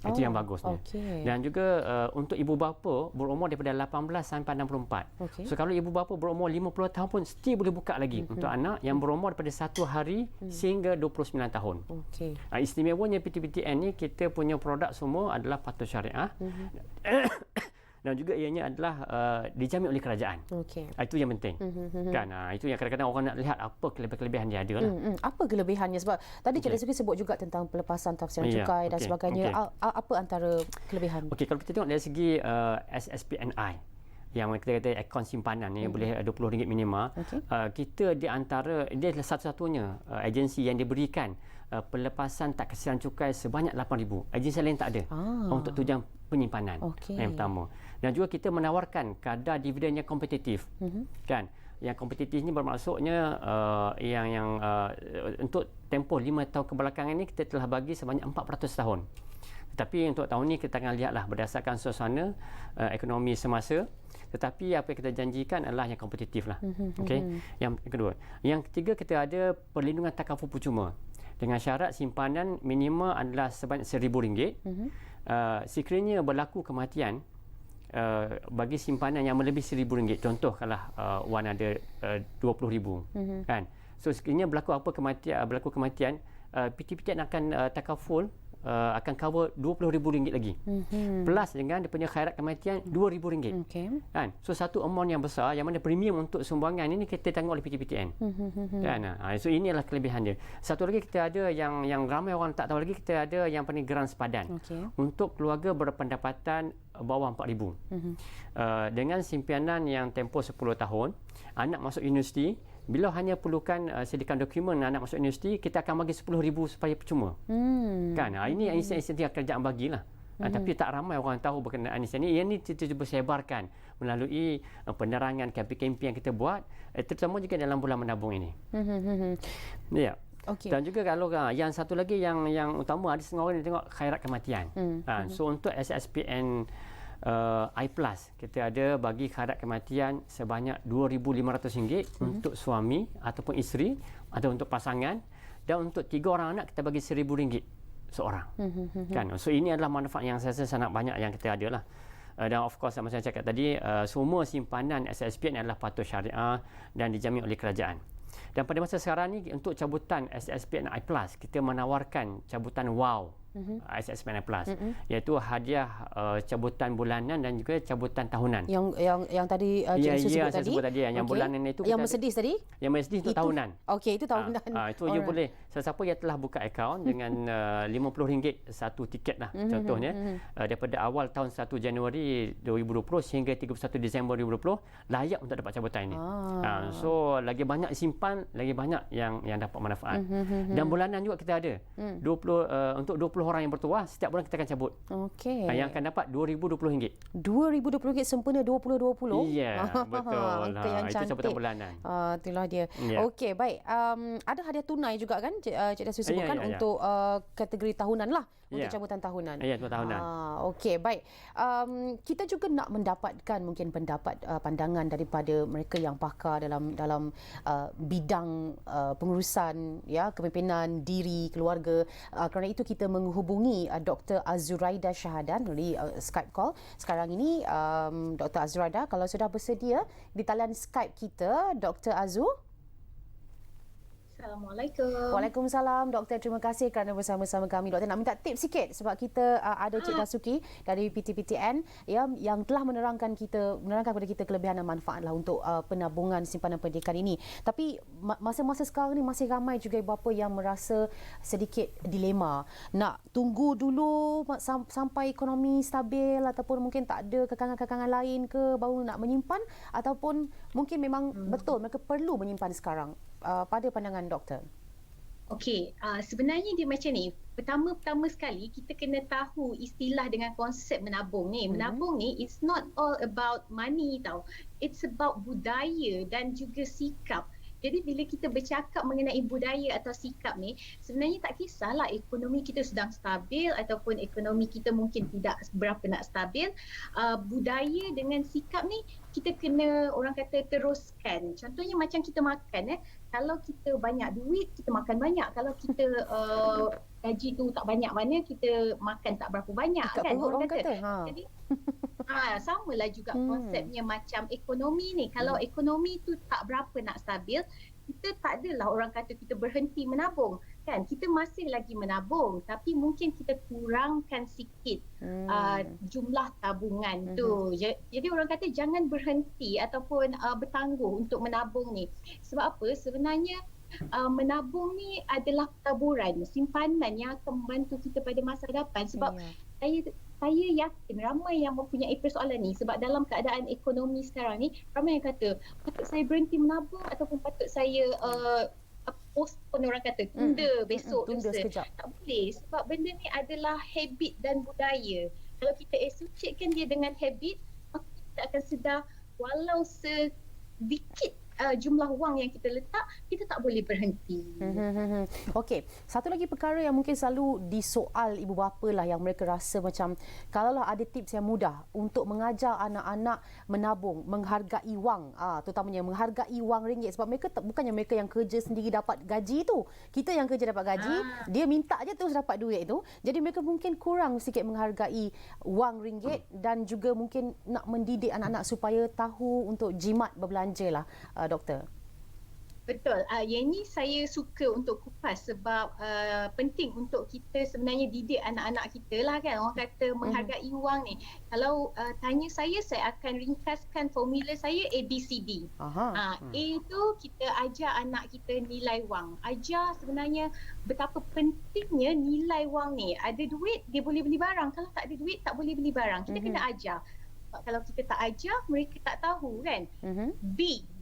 Itu yang bagusnya. Dan juga untuk ibu bapa berumur daripada 18 sampai 64. So kalau ibu bapa berumur 50 tahun pun still boleh buka lagi untuk anak yang berumur daripada 1 hari sehingga 29 tahun. Istimewanya PTPTN ni kita punya produk semua adalah patuh syariah. Dan juga ianya adalah dijamin oleh kerajaan. Itu yang penting. Kan? Itu yang kadang-kadang orang nak lihat apa kelebihan dia ada lah. Apa kelebihannya? Sebab tadi Cik Dasuki sebut juga tentang pelepasan tafsiran cukai dan sebagainya. Apa antara kelebihan? Kalau kita tengok dari segi SSPNI, yang kita kata akaun simpanan ni boleh RM20 minima, kita di antara, dia adalah satu-satunya agensi yang diberikan pelepasan tak kesiran cukai sebanyak 8,000. Agensi lain tak ada untuk tujuan penyimpanan. Yang pertama. Dan juga kita menawarkan kadar dividen yang kompetitif. Kan? Yang kompetitif ni bermaksudnya yang untuk tempoh 5 tahun kebelakangan ini kita telah bagi sebanyak 400 tahun. Tetapi untuk tahun ni kita akan lihatlah berdasarkan suasana ekonomi semasa. Tetapi apa yang kita janjikan adalah yang kompetitif lah. Yang kedua. Yang ketiga kita ada perlindungan takaful percuma. Dengan syarat simpanan minima adalah sebanyak RM1,000. Sekiranya berlaku kematian bagi simpanan yang melebihi RM1,000, contoh kalau Wan ada RM20,000, kan? So sekiranya berlaku kematian, PTPTN akan takaful akan cover RM20,000 lagi. Plus dengan dia punya khairat kematian RM2,000. Kan? So satu amount yang besar yang mana premium untuk sumbangan ini kita tanggung oleh PTPTN. Kan? So ini adalah kelebihan dia. Satu lagi kita ada yang ramai orang tak tahu lagi, kita ada yang panggil geran sepadan. Untuk keluarga berpendapatan bawah RM4,000. Dengan simpanan yang tempoh 10 tahun, anak masuk universiti, bila hanya perlukan sediakan dokumen anak masuk universiti, kita akan bagi RM10,000 supaya percuma. Kan? Ini insentif yang kerajaan bagilah. Tapi tak ramai orang tahu berkenaan ini. Yang ini kita cuba sebarkan melalui penerangan kempen-kempen yang kita buat, terutama juga dalam bulan menabung ini. Ya. Dan juga kalau yang satu lagi yang utama, ada setengah orang yang tengok khairat kematian. So untuk SSPN I+, kita ada bagi kadar kematian sebanyak RM2,500 untuk suami ataupun isteri atau untuk pasangan, dan untuk 3 orang anak kita bagi RM1,000 seorang. Kan? So ini adalah manfaat yang saya rasa sangat banyak yang kita ada lah. Dan of course macam saya cakap tadi, semua simpanan SSPN adalah patuh syariah dan dijamin oleh kerajaan. Dan pada masa sekarang ni untuk cabutan SSPN I+, kita menawarkan cabutan WOW SSPN I+, iaitu hadiah cabutan bulanan dan juga cabutan tahunan. Yang tadi Cik Su sebut tadi. Sebut tadi yang bulanan itu yang Mercedes tadi? Yang Mercedes untuk tahunan. Okey, itu tahunan. Itu you boleh. Sesiapa yang telah buka akaun dengan RM50 satu tiket lah contohnya daripada awal tahun 1 Januari 2020 sehingga 31 Disember 2020 layak untuk dapat cabutan ini. So lagi banyak simpan, lagi banyak yang dapat manfaat. Dan bulanan juga kita ada. 20 untuk 20 orang yang bertuah, setiap bulan kita akan cabut. Okey. Yang akan dapat RM2,020. RM2,020 sempena 2020. Ya, betul. Angka yang Itu cantik. cabutan bulanan. Itulah dia. Ya. Okey, baik. Ada hadiah tunai juga kan Cik Dasu sebutkan Ya. untuk kategori tahunan lah. Untuk Ya. cabutan tahunan. Ya, untuk tahunan. Okey, baik. Kita juga nak mendapatkan mungkin pendapat pandangan daripada mereka yang pakar dalam bidang pengurusan ya kepimpinan diri keluarga. Kerana itu kita menghubungi Dr. Azuraida Syahadan melalui Skype call. Sekarang ini Dr. Azuraida kalau sudah bersedia di talian Skype kita, Dr. Azu. Assalamualaikum. Waalaikumsalam Doktor, terima kasih kerana bersama-sama kami. Doktor nak minta tips sikit sebab kita ada Cik Dasuki dari PTPTN yang telah menerangkan kepada kita kelebihan dan manfaat lah untuk penabungan simpanan pendidikan ini. Tapi masa-masa sekarang ni masih ramai juga ibu bapa yang merasa sedikit dilema. Nak tunggu dulu sampai ekonomi stabil ataupun mungkin tak ada kekangan-kekangan lain ke baru nak menyimpan, ataupun mungkin memang betul mereka perlu menyimpan sekarang. Pada pandangan doktor? Okey, sebenarnya dia macam ni. Pertama sekali kita kena tahu istilah dengan konsep menabung ni. Menabung ni it's not all about money tau. It's about budaya dan juga sikap. Jadi bila kita bercakap mengenai budaya atau sikap ni, sebenarnya tak kisahlah ekonomi kita sedang stabil ataupun ekonomi kita mungkin tidak berapa nak stabil. Budaya dengan sikap ni kita kena orang kata teruskan. Contohnya macam kita makan kalau kita banyak duit kita makan banyak. Kalau kita gaji tu tak banyak mana kita makan tak berapa banyak Dekat kan orang kata. Jadi samalah juga konsepnya macam ekonomi ni. Kalau ekonomi tu tak berapa nak stabil, kita tak adalah orang kata kita berhenti menabung kan. Kita masih lagi menabung tapi mungkin kita kurangkan sikit jumlah tabungan tu. Jadi orang kata jangan berhenti ataupun bertangguh untuk menabung ni. Sebab apa? Sebenarnya menabung ni adalah taburan, simpanan yang akan membantu kita pada masa depan. Sebab saya yakin ramai yang mempunyai persoalan ni sebab dalam keadaan ekonomi sekarang ni ramai yang kata patut saya berhenti menabung ataupun patut saya postpone, orang kata tunda besok tunda sekejap. Tak boleh sebab benda ni adalah habit dan budaya. Kalau kita associatekan dia dengan habit, maka kita akan sedar walau sedikit jumlah wang yang kita letak, kita tak boleh berhenti. Okey, satu lagi perkara yang mungkin selalu disoal ibu bapa lah yang mereka rasa macam kalaulah ada tips yang mudah untuk mengajar anak-anak menabung, menghargai wang, terutamanya menghargai wang ringgit, sebab mereka bukannya mereka yang kerja sendiri dapat gaji tu. Kita yang kerja dapat gaji, dia minta je terus dapat duit tu. Jadi mereka mungkin kurang sikit menghargai wang ringgit dan juga mungkin nak mendidik anak-anak supaya tahu untuk jimat berbelanja lah. Doktor. Betul. Yang ni saya suka untuk kupas sebab penting untuk kita sebenarnya didik anak-anak kita lah kan. Orang kata menghargai wang ni. Kalau tanya saya akan ringkaskan formula saya ABCD. A tu kita ajar anak kita nilai wang. Ajar sebenarnya betapa pentingnya nilai wang ni. Ada duit dia boleh beli barang. Kalau tak ada duit tak boleh beli barang. Kita kena ajar. Kalau kita tak ajar mereka tak tahu kan.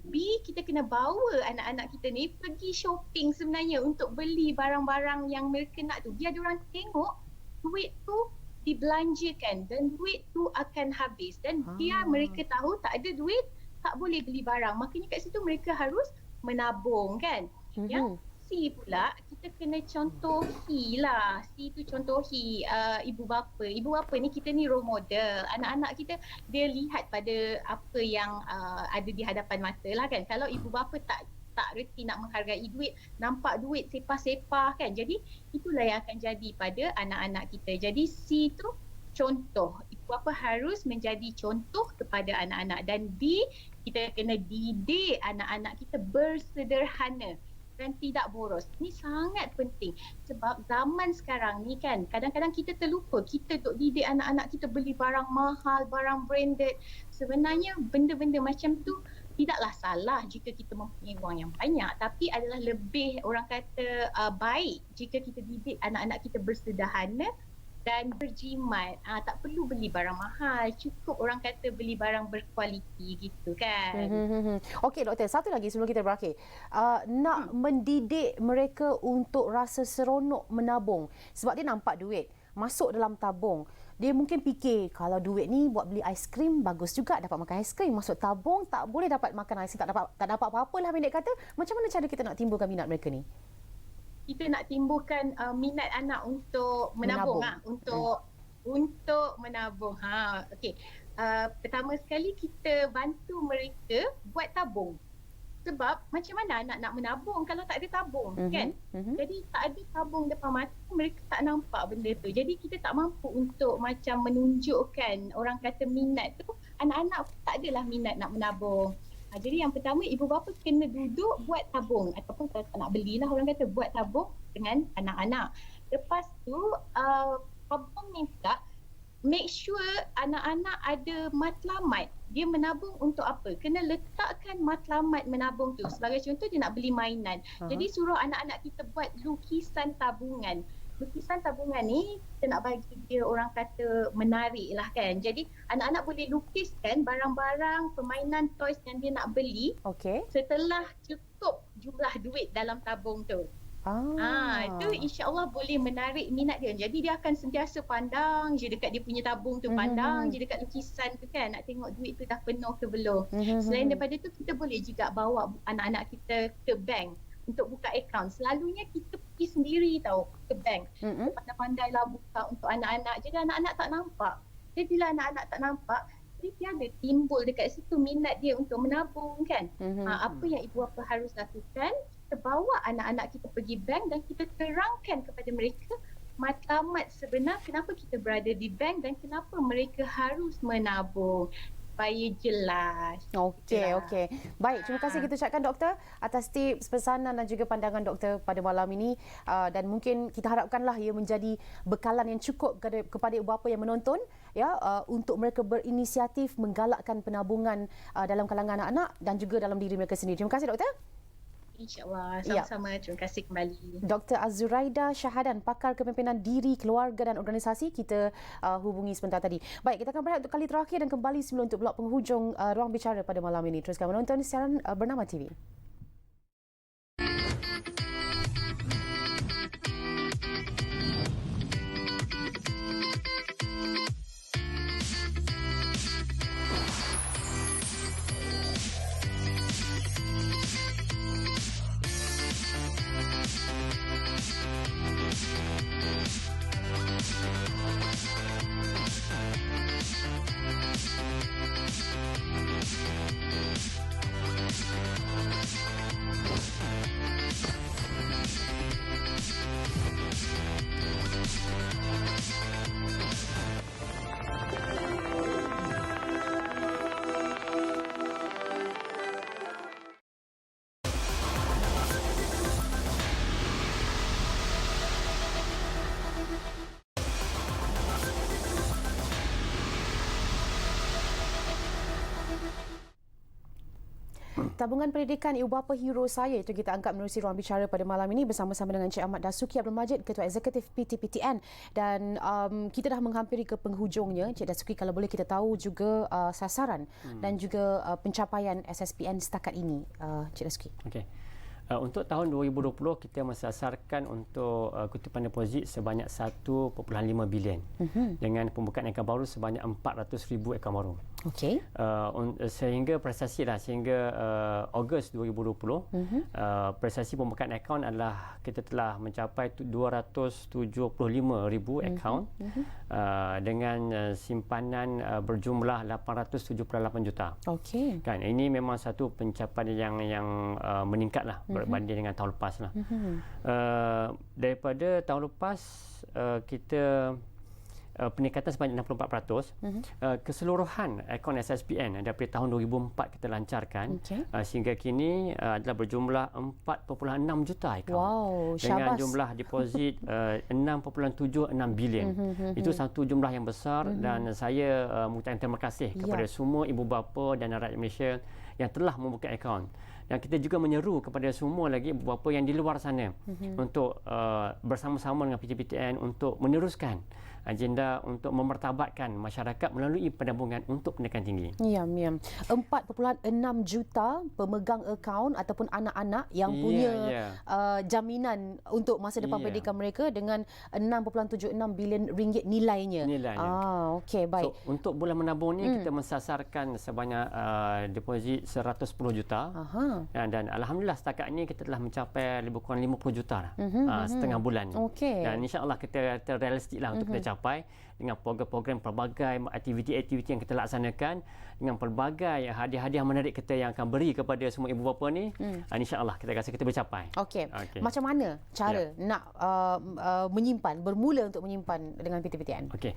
B, kita kena bawa anak-anak kita ni pergi shopping sebenarnya untuk beli barang-barang yang mereka nak tu. Biar diorang tengok duit tu dibelanjakan dan duit tu akan habis. Dan biar mereka tahu tak ada duit, tak boleh beli barang. Makanya kat situ mereka harus menabung kan. Ya? C pula kita kena contohi lah. C tu contohi ibu bapa. Ibu bapa ni kita ni role model. Anak-anak kita dia lihat pada apa yang ada di hadapan mata lah kan. Kalau ibu bapa tak reti nak menghargai duit, nampak duit sepah-sepah kan. Jadi itulah yang akan jadi pada anak-anak kita. Jadi C tu contoh. Ibu bapa harus menjadi contoh kepada anak-anak. Dan D, kita kena didik anak-anak kita bersederhana dan tidak boros. Ini sangat penting sebab zaman sekarang ni kan kadang-kadang kita terlupa kita duk didik anak-anak kita beli barang mahal, barang branded. Sebenarnya benda-benda macam tu tidaklah salah jika kita mempunyai wang yang banyak, tapi adalah lebih orang kata baik jika kita didik anak-anak kita bersederhana dan berjimat. Tak perlu beli barang mahal, cukup orang kata beli barang berkualiti gitu kan. Okey doktor, satu lagi sebelum kita berakhir. Nak mendidik mereka untuk rasa seronok menabung sebab dia nampak duit masuk dalam tabung. Dia mungkin fikir kalau duit ni buat beli aiskrim bagus juga, dapat makan aiskrim. Masuk tabung tak boleh dapat makan aiskrim, tak dapat apa-apa lah pendek kata. Macam mana cara kita nak timbulkan minat mereka ni? Kita nak timbulkan minat anak untuk menabung. Untuk menabung. Okey. Pertama sekali kita bantu mereka buat tabung. Sebab macam mana anak nak menabung kalau tak ada tabung kan? Jadi tak ada tabung depan mata, mereka tak nampak benda tu. Jadi kita tak mampu untuk macam menunjukkan orang kata minat tu. Anak-anak tak adalah minat nak menabung. Jadi yang pertama, ibu bapa kena duduk buat tabung ataupun kalau tak nak belilah orang kata buat tabung dengan anak-anak. Lepas tu tabung ni pula make sure anak-anak ada matlamat. Dia menabung untuk apa? Kena letakkan matlamat menabung tu. Sebagai contoh dia nak beli mainan. Jadi suruh anak-anak kita buat lukisan tabungan. Lukisan tabungan ni kita nak bagi dia orang kata menarik lah kan. Jadi anak-anak boleh lukiskan barang-barang permainan toys yang dia nak beli setelah cukup jumlah duit dalam tabung tu. Itu insya-Allah boleh menarik minat dia. Jadi dia akan sentiasa pandang je dekat dia punya tabung tu, pandang je dekat lukisan tu kan, nak tengok duit tu dah penuh ke belum. Selain daripada tu kita boleh juga bawa anak-anak kita ke bank untuk buka akaun. Selalunya kita pergi sendiri tau ke bank. Pandai-pandailah buka untuk anak-anak. Jadi anak-anak tak nampak. Jadi bila anak-anak tak nampak, dia ada timbul dekat situ minat dia untuk menabung kan. Apa yang ibu bapa harus lakukan, kita bawa anak-anak kita pergi bank dan kita terangkan kepada mereka matlamat sebenar kenapa kita berada di bank dan kenapa mereka harus menabung. Supaya jelas. Okey. Baik, terima kasih kita ucapkan doktor atas tips, pesanan dan juga pandangan doktor pada malam ini. Dan mungkin kita harapkanlah ia menjadi bekalan yang cukup kepada ibu bapa yang menonton ya, untuk mereka berinisiatif menggalakkan penabungan dalam kalangan anak-anak dan juga dalam diri mereka sendiri. Terima kasih doktor. InsyaAllah. Sama-sama. Terima kasih kembali. Dr. Azuraida Syahadan, pakar kepimpinan diri, keluarga dan organisasi, kita hubungi sebentar tadi. Baik, kita akan berehat untuk kali terakhir dan kembali semula untuk blok penghujung Ruang Bicara pada malam ini. Teruskan menonton siaran Bernama TV. Tabungan pendidikan ibu bapa hero saya itu kita angkat menerusi ruang bicara pada malam ini bersama-sama dengan Encik Ahmad Dasuki Abdul Majid, Ketua Eksekutif PTPTN, dan kita dah menghampiri ke penghujungnya. Encik Dasuki, kalau boleh kita tahu juga sasaran dan juga pencapaian SSPN setakat ini, Encik Dasuki. Okey. Untuk tahun 2020 kita mensasarkan untuk kutipan deposit sebanyak 1.5 bilion dengan pembukaan akaun baru sebanyak 400,000 akaun baru. Okey. Sehingga prestasi lah sehingga Ogos 2020 prestasi pembukaan akaun adalah kita telah mencapai 275,000 akaun dengan simpanan berjumlah 878 juta. Okey. Kan ini memang satu pencapaian yang meningkatlah berbanding dengan tahun lepas lah. Daripada tahun lepas kita peningkatan sebanyak 64%. Keseluruhan akaun SSPN daripada tahun 2004 kita lancarkan sehingga kini adalah berjumlah 4.6 juta akaun. Wow, dengan syabas. jumlah deposit 6.76 bilion. Itu satu jumlah yang besar dan saya mengucapkan terima kasih kepada semua ibu bapa dan rakyat Malaysia yang telah membuka akaun. Dan kita juga menyeru kepada semua lagi ibu bapa yang di luar sana untuk bersama-sama dengan PTPTN untuk meneruskan agenda untuk memertabatkan masyarakat melalui penabungan untuk pendidikan tinggi. Ya, 4.6 juta pemegang akaun ataupun anak-anak yang punya jaminan untuk masa depan pendidikan mereka dengan 6.76 bilion ringgit nilainya. Okey, baik. So, untuk bulan menabung ni kita mensasarkan sebanyak deposit 110 juta. Dan alhamdulillah setakat ini kita telah mencapai lebih kurang 50 juta lah, setengah bulan ni. Dan insya-Allah kita realistik lah untuk kita capai dengan program-program pelbagai aktiviti-aktiviti yang kita laksanakan dengan pelbagai hadiah-hadiah menarik kita yang akan beri kepada semua ibu bapa ni. Insya-Allah kita rasa kita boleh capai. Okey. Macam mana cara nak menyimpan, bermula untuk menyimpan dengan PTPTN? Okey.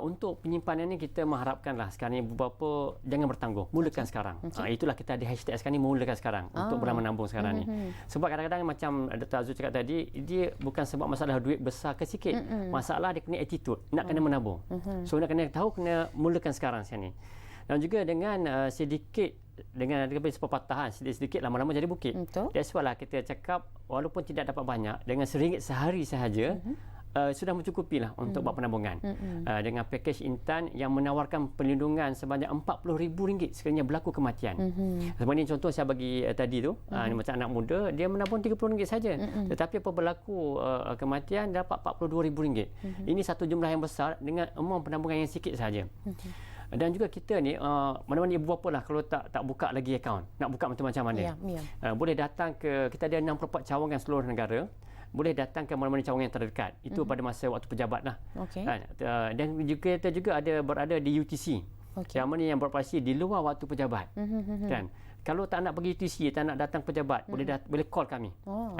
Untuk penyimpanan ni kita mengharapkanlah sekarang ni ibu bapa jangan bertangguh, mulakan sekarang. Itulah kita ada hashtag sekarang ni, mulakan sekarang untuk bulan menabung sekarang ni. Sebab kadang-kadang macam Dr. Azul cakap tadi, dia bukan sebab masalah duit besar ke sikit. Masalah dia kena attitude, nak kena menabung. So nak kena tahu kena mulakan sekarang ni. Dan juga dengan sedikit dengan ada sepepatahan sedikit lama-lama jadi bukit. That's why lah kita cakap walaupun tidak dapat banyak dengan RM1 sehari sahaja sudah mencukupilah untuk buat penabungan. Dengan pakej Intan yang menawarkan perlindungan sebanyak RM40,000 sekiranya berlaku kematian. Sebenarnya contoh saya bagi tadi tu, macam anak muda dia menabung RM30 saja. Tetapi apabila berlaku kematian dapat RM42,000. Ini satu jumlah yang besar dengan amount penabungan yang sikit saja. Dan juga kita ni mana-mana ibu bapa lah kalau tak buka lagi akaun, nak buka macam-macam mana. Boleh datang ke, kita ada 64 cawangan seluruh negara. Boleh datang ke mana-mana cawangan yang terdekat. Itu pada masa waktu pejabat lah. Dan juga kita juga berada di UTC. Yang mana yang beroperasi di luar waktu pejabat. Kan? Kalau tak nak pergi UTC, tak nak datang pejabat, boleh call kami.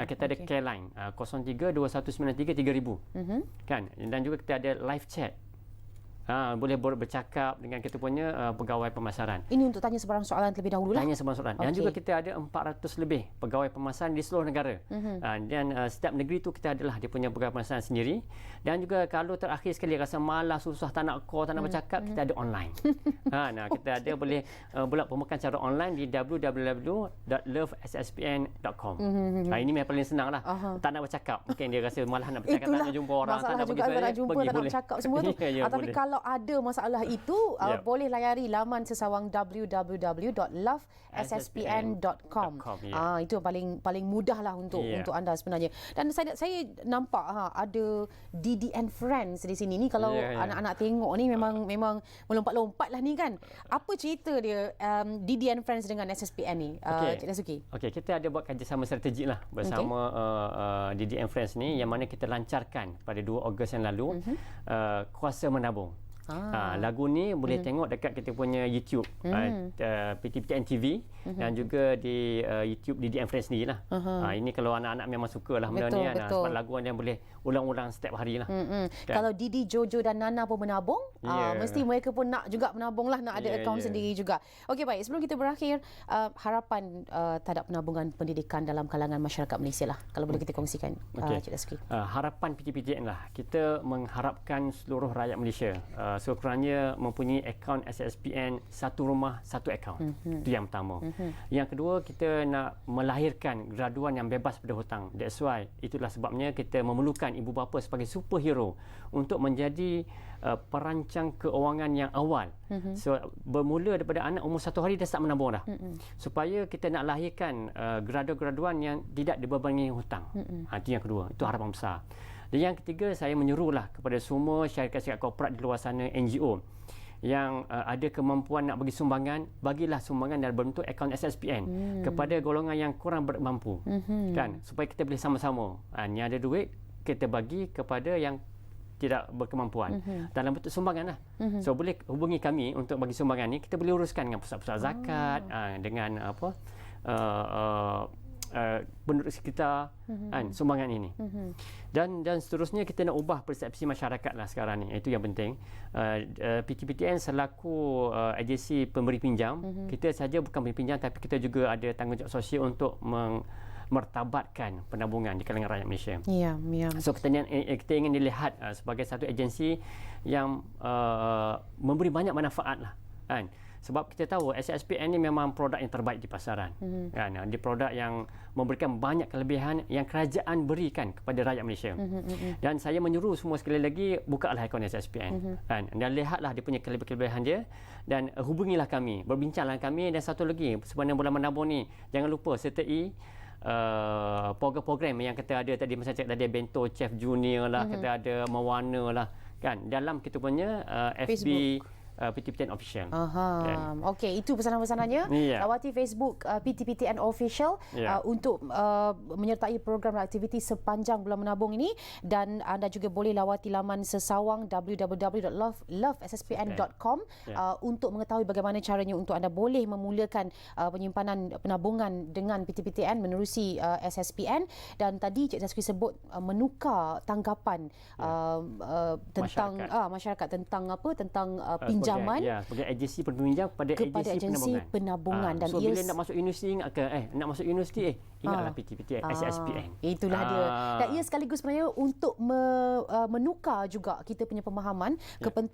Kita ada care line 0321933000. Kan? Dan juga kita ada live chat. Boleh bercakap dengan kita punya pegawai pemasaran. Ini untuk tanya sebarang soalan terlebih dahulu lah. Tanya sebarang soalan. Dan juga kita ada 400 lebih pegawai pemasaran di seluruh negara. Dan setiap negeri tu kita adalah dia punya pegawai pemasaran sendiri. Dan juga kalau terakhir sekali rasa malas, susah, tak nak call, tak nak bercakap, kita ada online. Kita ada boleh buat pembukaan secara online di www.lovesspn.com. Ini memang paling senang lah. Tak nak bercakap. Mungkin dia rasa malas nak bercakap, tak nak jumpa orang, tak nak pergi nak jumpa, tak nak bercakap semua tu. Tapi kalau ada masalah itu, boleh layari laman sesawang www.lovesspn.com. Itu yang paling mudah lah untuk anda sebenarnya. Dan saya nampak ada Didi and Friends di sini. Ni kalau anak-anak tengok ni memang melompat-lompat lah ni kan. Apa cerita dia Didi and Friends dengan SSPN ni, Cik Dasuki? Okey, kita ada buat kerjasama strategik lah bersama Didi and Friends ni yang mana kita lancarkan pada 2 Ogos yang lalu. Kuasa menabung. Lagu ni boleh tengok dekat kita punya YouTube, PTPTN TV dan juga di YouTube Didi and Friends sendiri lah. Ini kalau anak-anak memang suka lah benda ni. Sebab lagu yang boleh ulang-ulang setiap hari lah. Kalau Didi, Jojo dan Nana pun menabung, mesti mereka pun nak juga menabung lah, nak ada akaun sendiri juga. Okey, baik. Sebelum kita berakhir, harapan terhadap penabungan pendidikan dalam kalangan masyarakat Malaysia lah. Kalau boleh kita kongsikan, Cik Dasuki. Harapan PTPTN lah. Kita mengharapkan seluruh rakyat Malaysia sekurang-kurangnya mempunyai akaun SSPN, satu rumah, satu akaun. Itu yang pertama. Yang kedua, kita nak melahirkan graduan yang bebas pada hutang. That's why, itulah sebabnya kita memerlukan ibu bapa sebagai superhero untuk menjadi perancang keuangan yang awal. So, bermula daripada anak umur 1 hari dah start menabung dah. Supaya kita nak lahirkan graduan-graduan yang tidak dibebani hutang. Itu yang kedua. Itu harapan besar. Dan yang ketiga, saya menyuruhlah kepada semua syarikat-syarikat korporat di luar sana, NGO, yang ada kemampuan nak bagi sumbangan, bagilah sumbangan dalam bentuk akaun SSPN kepada golongan yang kurang bermampu. Kan, supaya kita boleh sama-sama. Ni ada duit, kita bagi kepada yang tidak berkemampuan dalam bentuk sumbangan lah. So boleh hubungi kami untuk bagi sumbangan ni, kita boleh uruskan dengan pusat-pusat zakat, dengan apa penduduk sekitar kan, sumbangan ini. Dan seterusnya kita nak ubah persepsi masyarakat lah sekarang ni. Itu yang penting. PTPTN selaku agensi pemberi pinjam, kita saja bukan pemberi pinjam tapi kita juga ada tanggungjawab sosial untuk mertabatkan penabungan di kalangan rakyat Malaysia. Ya, ya. So kita ingin dilihat sebagai satu agensi yang memberi banyak manfaat lah, kan. Sebab kita tahu SSPN ni memang produk yang terbaik di pasaran. Kan? Di produk yang memberikan banyak kelebihan yang kerajaan berikan kepada rakyat Malaysia. Dan saya menyuruh semua sekali lagi, bukalah akaun SSPN. Kan? Dan lihatlah dia punya kelebihan dia dan hubungilah kami, berbincanglah kami. Dan satu lagi, sebenarnya bulan menabung ni, jangan lupa sertai program-program yang kita ada tadi, macam cakap tadi, Bento Chef Junior lah, kita ada Mewarna lah. Kan? Dalam kita punya FB PTPTN Official. Okey, itu pesanan-pesanannya. Lawati Facebook PTPTN Official untuk menyertai program dan aktiviti sepanjang bulan menabung ini, dan anda juga boleh lawati laman sesawang www.lovesspn.com untuk mengetahui bagaimana caranya untuk anda boleh memulakan penyimpanan penabungan dengan PTPTN menerusi SSPN. Dan tadi Cik Zazki sebut menukar tanggapan tentang masyarakat tentang apa, tentang pinjaman sebagai agensi peminjam kepada agensi penabungan. Dan so bila nak masuk universiti ingatlah PTPTN SSPN. Itulah dia. Dan ia sekaligus sebenarnya untuk menukar juga kita punya pemahaman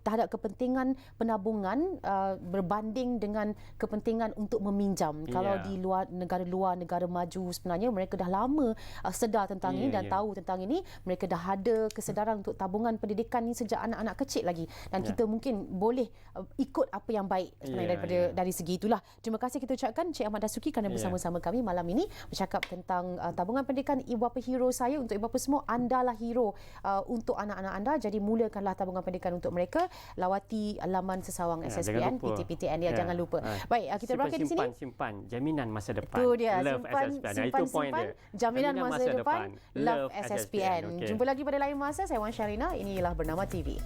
terhadap kepentingan penabungan berbanding dengan kepentingan untuk meminjam. Kalau di luar, negara maju, sebenarnya mereka dah lama sedar tentang ini dan tahu tentang ini. Mereka dah ada kesedaran untuk tabungan pendidikan ni sejak anak-anak kecil lagi. Dan kita mungkin boleh ikut apa yang baik sebenarnya dari segi itulah. Terima kasih kita ucapkan Cik Ahmad Dasuki kerana bersama-sama kami malam ini bercakap tentang tabungan pendidikan. Ibu bapa hero saya, untuk ibu bapa semua, anda lah hero untuk anak-anak anda. Jadi mulakanlah tabungan pendidikan untuk mereka. Lawati laman sesawang SSPN PTPTN jangan lupa. Baik, kita berakhir di sini. Simpan jaminan masa depan. Itu dia, Love SSPN. simpan jaminan masa depan. Love SSPN. Jumpa lagi pada lain masa. Saya Wan Syarina. Inilah Bernama TV.